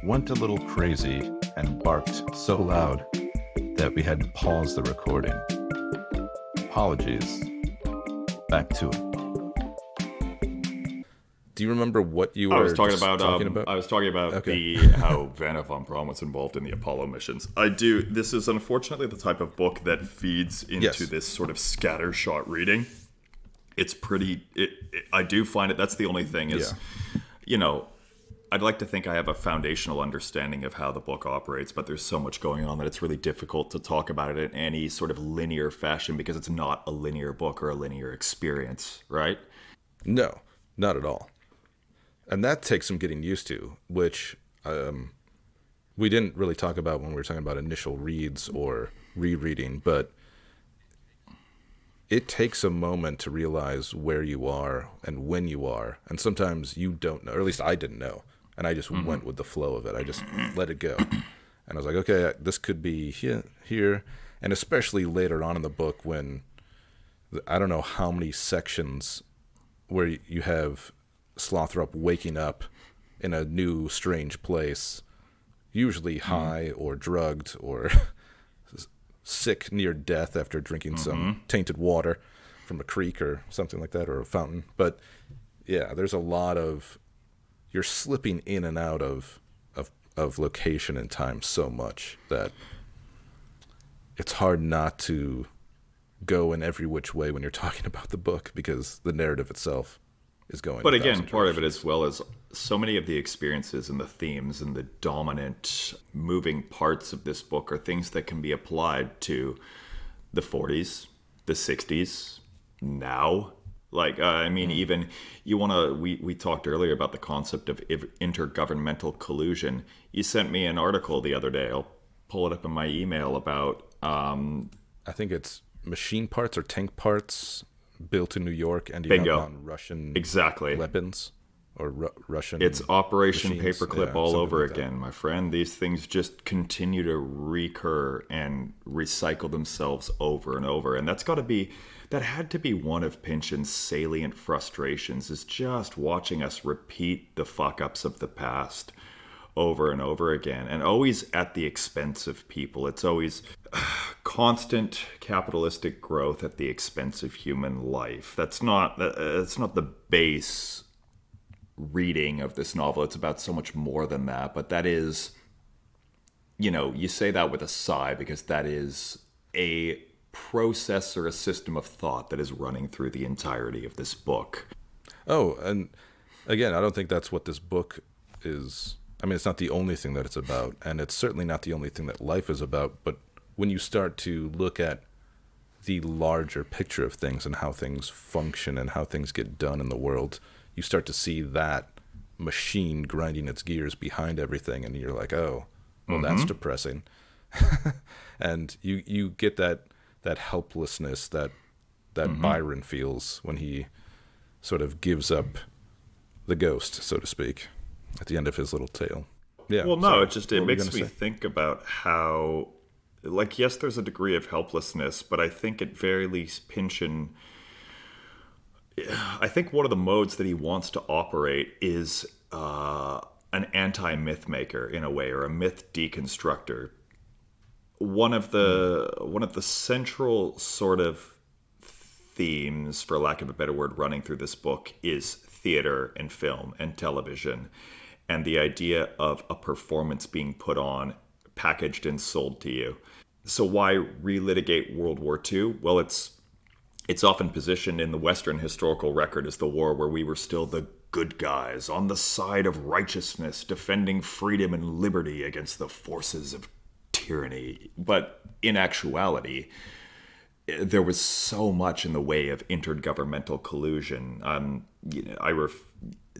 went a little crazy and barked so loud that we had to pause the recording. Apologies. Back to it. Do you remember what you were I was talking about? I was talking about Okay. how Vanna von Braun was involved in the Apollo missions. I do. This is unfortunately the type of book that feeds into Yes. this sort of scattershot reading. It's pretty. I do find it. That's the only thing is, I'd like to think I have a foundational understanding of how the book operates, but there's so much going on that it's really difficult to talk about it in any sort of linear fashion because it's not a linear book or a linear experience, right? No, not at all. And that takes some getting used to, which we didn't really talk about when we were talking about initial reads or rereading, but it takes a moment to realize where you are and when you are. And sometimes you don't know, or at least I didn't know. And I just went with the flow of it. I just let it go. And I was like, okay, this could be here. And especially later on in the book when I don't know how many sections where you have Slothrop waking up in a new, strange place, usually high or drugged or sick near death after drinking some tainted water from a creek or something like that, or a fountain. But yeah, there's a lot of, you're slipping in and out of location and time so much that it's hard not to go in every which way when you're talking about the book because the narrative itself is going. But again, part of it as well as so many of the experiences and the themes and the dominant moving parts of this book are things that can be applied to the 40s, the 60s, now. Like, even we talked earlier about the concept of intergovernmental collusion. You sent me an article the other day. I'll pull it up in my email about... I think it's machine parts or tank parts built in New York and Bingo. on Russian Exactly. weapons or Russian. It's Operation machines. Paperclip Yeah, all something over like that. again, my friend. These things just continue to recur and recycle themselves over and over. And that had to be one of Pynchon's salient frustrations, is just watching us repeat the fuck-ups of the past over and over again, and always at the expense of people. It's always constant capitalistic growth at the expense of human life. That's not the base reading of this novel. It's about so much more than that, but that is, you say that with a sigh because that is a process or a system of thought that is running through the entirety of this book. Oh, and again, I don't think that's what this book is. I mean, it's not the only thing that it's about, and it's certainly not the only thing that life is about, but when you start to look at the larger picture of things and how things function and how things get done in the world, you start to see that machine grinding its gears behind everything, and you're like, oh, well, that's depressing. And you get that helplessness that Byron feels when he sort of gives up the ghost, so to speak, at the end of his little tale. Yeah. Well, no, it makes me say? think about how, like, yes, there's a degree of helplessness, but I think at very least Pynchon, I think one of the modes that he wants to operate is an anti-myth maker in a way, or a myth deconstructor. One of the central sort of themes, for lack of a better word, running through this book is theater and film and television, and the idea of a performance being put on, packaged and sold to you. So why relitigate World War II? Well, it's often positioned in the Western historical record as the war where we were still the good guys on the side of righteousness, defending freedom and liberty against the forces of tyranny. But in actuality, there was so much in the way of intergovernmental collusion.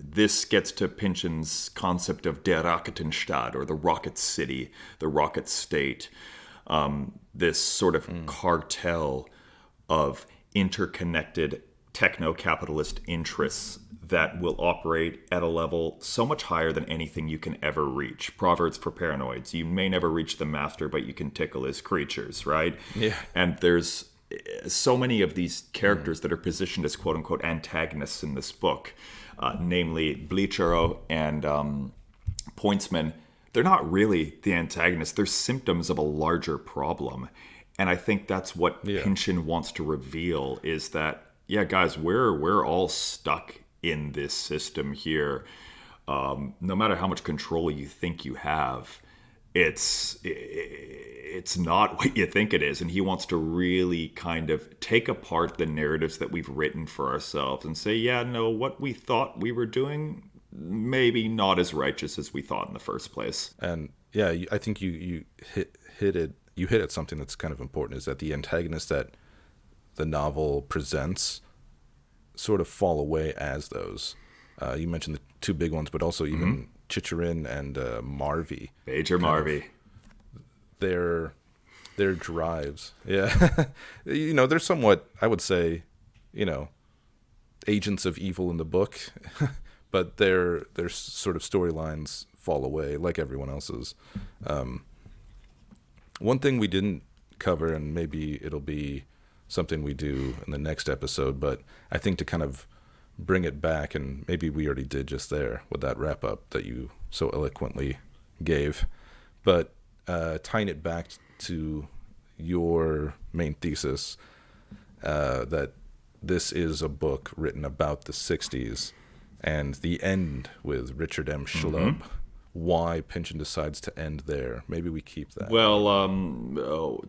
This gets to Pynchon's concept of der Raketenstadt, or the rocket city, the rocket state. This sort of cartel of interconnected techno-capitalist interests that will operate at a level so much higher than anything you can ever reach. Proverbs for paranoids. You may never reach the master, but you can tickle his creatures, right? Yeah. And there's so many of these characters that are positioned as quote-unquote antagonists in this book, namely Bleachero and Pointsman, they're not really the antagonists. They're symptoms of a larger problem. And I think that's what Yeah. Pynchon wants to reveal is that, yeah, guys, we're all stuck in this system here. No matter how much control you think you have, it's not what you think it is. And he wants to really kind of take apart the narratives that we've written for ourselves and say, yeah, no, what we thought we were doing, maybe not as righteous as we thought in the first place. And yeah, I think you hit it. You hit at something that's kind of important, is that the antagonists that the novel presents sort of fall away as those. You mentioned the two big ones, but also even Chicherin and Marvy. Major Marvy. Their drives. Yeah. They're somewhat, I would say, agents of evil in the book, but their sort of storylines fall away like everyone else's. One thing we didn't cover, and maybe it'll be something we do in the next episode, but I think to kind of bring it back, and maybe we already did just there with that wrap up that you so eloquently gave, but tying it back to your main thesis, that this is a book written about the 60s, and the end with Richard M. Schlub. Why Pynchon decides to end there. Maybe we keep that. Well,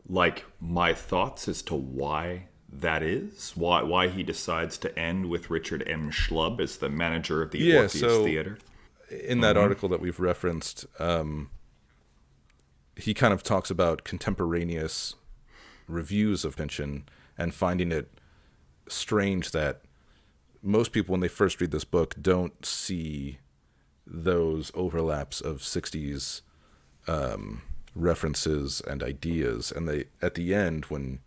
like my thoughts as to why that is, why he decides to end with Richard M. Schlub as the manager of the Orpheus Theater. In that article that we've referenced, he kind of talks about contemporaneous reviews of Pynchon and finding it strange that most people, when they first read this book, don't see those overlaps of 60s references and ideas. And they, at the end, when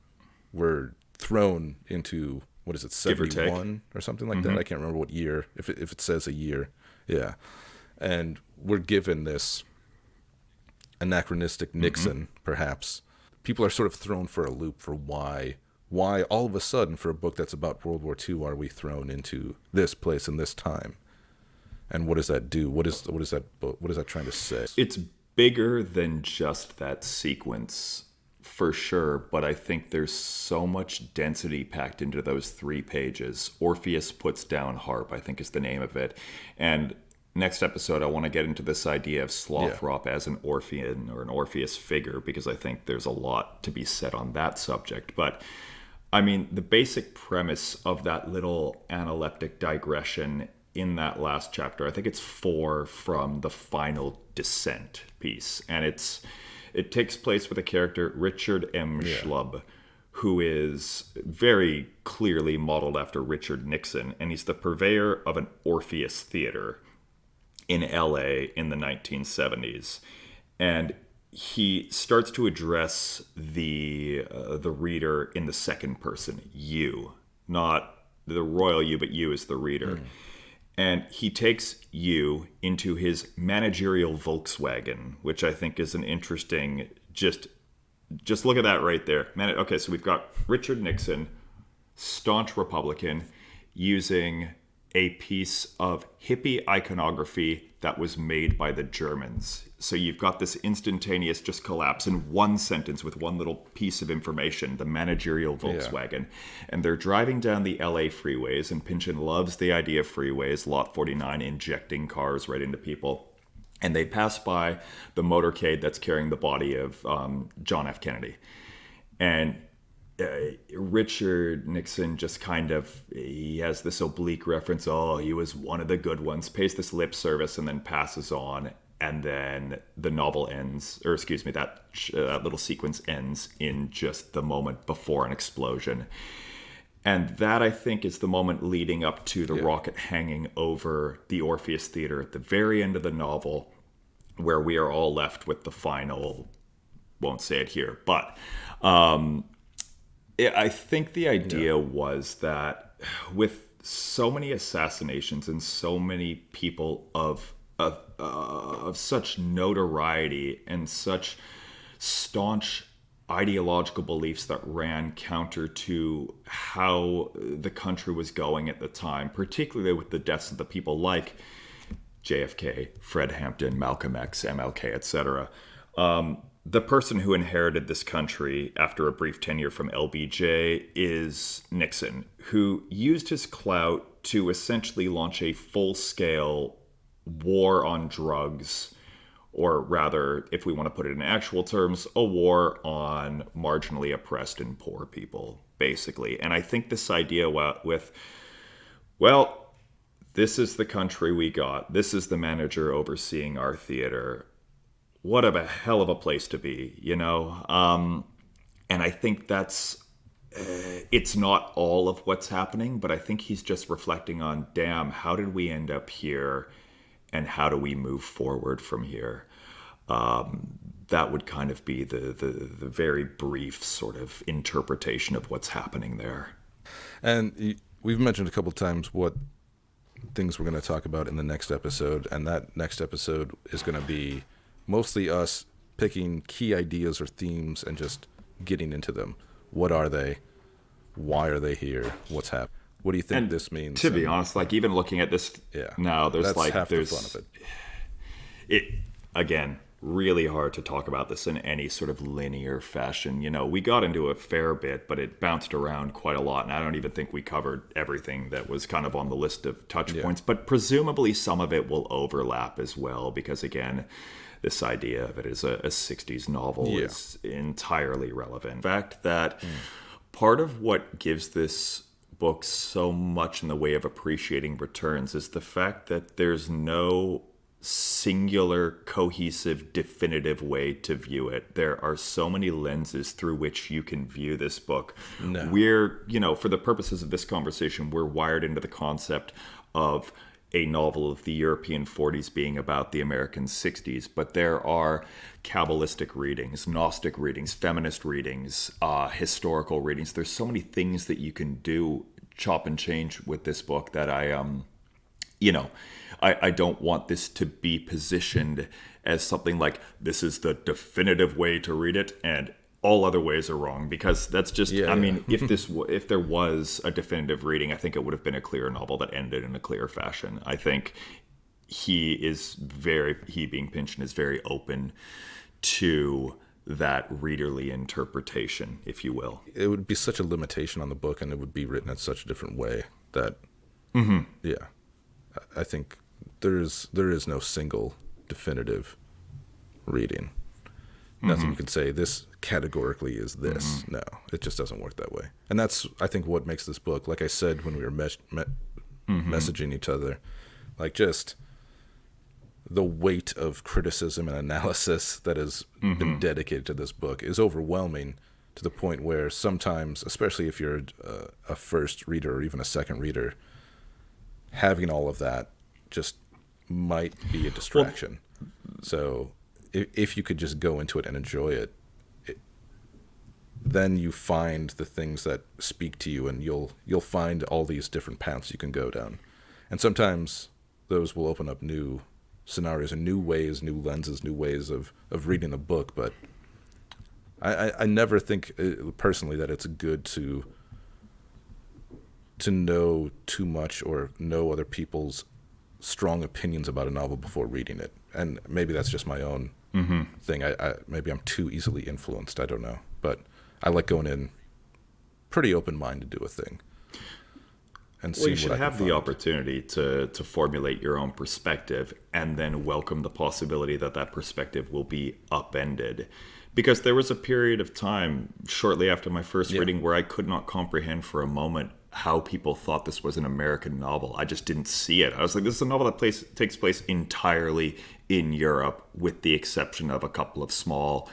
we're thrown into, what is it, 71 or something like that? I can't remember what year, if it says a year. Yeah. And we're given this anachronistic Nixon, perhaps. People are sort of thrown for a loop for why all of a sudden, for a book that's about World War II, are we thrown into this place and this time? And what does that do? What is that trying to say? It's bigger than just that sequence, for sure, but I think there's so much density packed into those 3 pages. Orpheus Puts Down Harp, I think is the name of it. And next episode, I want to get into this idea of Slothrop as an Orphean or an Orpheus figure, because I think there's a lot to be said on that subject. But I mean, the basic premise of that little analeptic digression in that last chapter, I think it's 4 from the final Descent piece, and it takes place with a character, Richard M. Schlub, who is very clearly modeled after Richard Nixon, and he's the purveyor of an Orpheus Theater in LA in the 1970s. And he starts to address the reader in the second person, you, not the royal you, but you as the reader. And he takes you into his managerial Volkswagen, which I think is an interesting, just look at that right there. Okay, so we've got Richard Nixon, staunch Republican, using a piece of hippie iconography that was made by the Germans. So you've got this instantaneous just collapse in one sentence with one little piece of information, the managerial Volkswagen. And they're driving down the LA freeways, and Pynchon loves the idea of freeways, Lot 49, injecting cars right into people. And they pass by the motorcade that's carrying the body of John F. Kennedy. And Richard Nixon just kind of, he has this oblique reference, oh, he was one of the good ones, pays this lip service and then passes on. And then the novel ends, or excuse me, that little sequence ends in just the moment before an explosion. And that, I think, is the moment leading up to the rocket hanging over the Orpheus Theater at the very end of the novel, where we are all left with the final, won't say it here, but I think the idea was that with so many assassinations and so many people of such notoriety and such staunch ideological beliefs that ran counter to how the country was going at the time, particularly with the deaths of the people like JFK, Fred Hampton, Malcolm X, MLK, etc. The person who inherited this country after a brief tenure from LBJ is Nixon, who used his clout to essentially launch a full-scale war on drugs, or rather, if we want to put it in actual terms, a war on marginally oppressed and poor people, basically. And I think this idea with, well, this is the country we got, this is the manager overseeing our theater, what a hell of a place to be, you know? And I think that's, it's not all of what's happening, but I think he's just reflecting on, damn, how did we end up here? And how do we move forward from here? That would kind of be the very brief sort of interpretation of what's happening there. And we've mentioned a couple of times what things we're going to talk about in the next episode, and that next episode is going to be mostly us picking key ideas or themes and just getting into them. What are they? Why are they here? What's happening? What do you think this means? To be honest, like even looking at this now, there's half the fun of it. It again, really hard to talk about this in any sort of linear fashion. You know, we got into a fair bit, but it bounced around quite a lot, and I don't even think we covered everything that was kind of on the list of touch points. But presumably some of it will overlap as well, because again, this idea of it as a 60s novel is entirely relevant. The fact that part of what gives this book so much in the way of appreciating returns is the fact that there's no singular, cohesive, definitive way to view it. There are so many lenses through which you can view this book. We're, you know, for the purposes of this conversation, we're wired into the concept of a novel of the European 40s being about the American 60s, but there are Kabbalistic readings, Gnostic readings, feminist readings, historical readings. There's so many things that you can do, chop and change with this book that I don't want this to be positioned as something like, this is the definitive way to read it, and all other ways are wrong, because that's just, I mean, if there was a definitive reading, I think it would have been a clear novel that ended in a clear fashion. I think he being Pynchon, is very open to that readerly interpretation, if you will. It would be such a limitation on the book, and it would be written in such a different way that, I think there is no single definitive reading. Nothing you can say, this categorically is this. No, it just doesn't work that way. And that's, I think, what makes this book, like I said when we were messaging each other, like just the weight of criticism and analysis that has been dedicated to this book is overwhelming, to the point where sometimes, especially if you're a first reader or even a second reader, having all of that just might be a distraction. So if you could just go into it and enjoy it, then you find the things that speak to you, and you'll find all these different paths you can go down. And sometimes those will open up new scenarios and new ways, new lenses, new ways of reading the book. But I never think personally that it's good to know too much or know other people's strong opinions about a novel before reading it. And maybe that's just my own thing. Maybe I'm too easily influenced. I don't know. But I like going in pretty open-minded to a thing. And you should have the opportunity to formulate your own perspective, and then welcome the possibility that that perspective will be upended. Because there was a period of time shortly after my first reading where I could not comprehend for a moment how people thought this was an American novel. I just didn't see it. I was like, this is a novel that takes place entirely in Europe, with the exception of a couple of small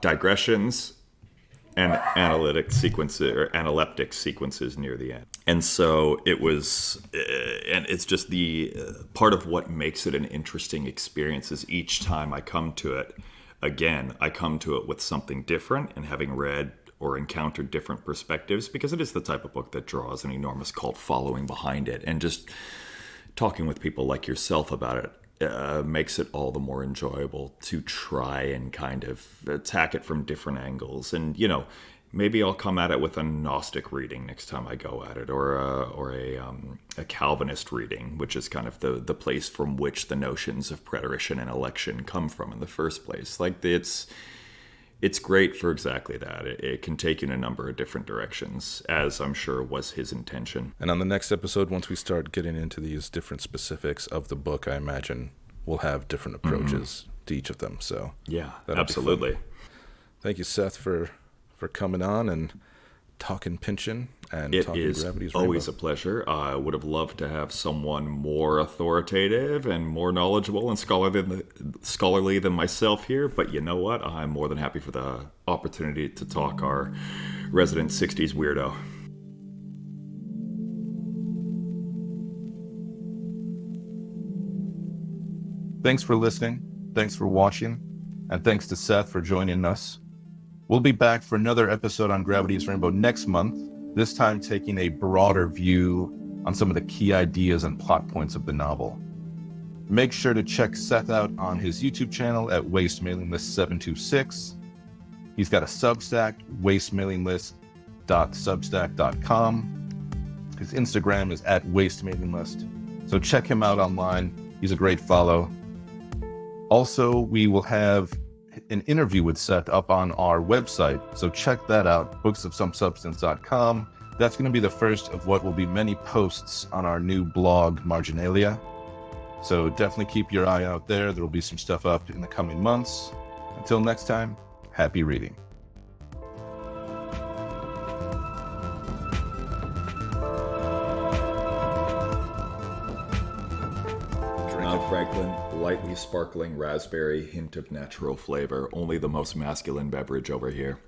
digressions and analytic sequences or analeptic sequences near the end. And so it was, and it's just the part of what makes it an interesting experience is each time I come to it, again, I come to it with something different, and having read or encountered different perspectives, because it is the type of book that draws an enormous cult following behind it. And just talking with people like yourself about it makes it all the more enjoyable to try and kind of attack it from different angles. And, you know, Maybe I'll come at it with a Gnostic reading next time I go at it, or a Calvinist reading, which is kind of the place from which the notions of preterition and election come from in the first place. Like, it's great for exactly that. It can take you in a number of different directions, as I'm sure was his intention. And on the next episode, once we start getting into these different specifics of the book, I imagine we'll have different approaches to each of them. So yeah, that'll absolutely. Thank you, Seth, for coming on and talking Pynchon and It talking is Gravity's always Rainbow. a pleasure. I would have loved to have someone more authoritative and more knowledgeable and scholarly than myself here, but you know what? I'm more than happy for the opportunity to talk our resident 60s weirdo. Thanks for listening, thanks for watching, and thanks to Seth for joining us. We'll be back for another episode on Gravity's Rainbow next month, this time taking a broader view on some of the key ideas and plot points of the novel. Make sure to check Seth out on his YouTube channel at Waste Mailing List 726. He's got a Substack, wastemalinglist.substack.com. His Instagram is at wastemalinglist. So check him out online. He's a great follow. Also, we will have an interview with Seth up on our website, so check that out, booksofsomesubstance.com. That's going to be the first of what will be many posts on our new blog, Marginalia. So definitely keep your eye out there. There will be some stuff up in the coming months. Until next time, happy reading. Mount Franklin, lightly sparkling raspberry, hint of natural flavor. Only the most masculine beverage over here.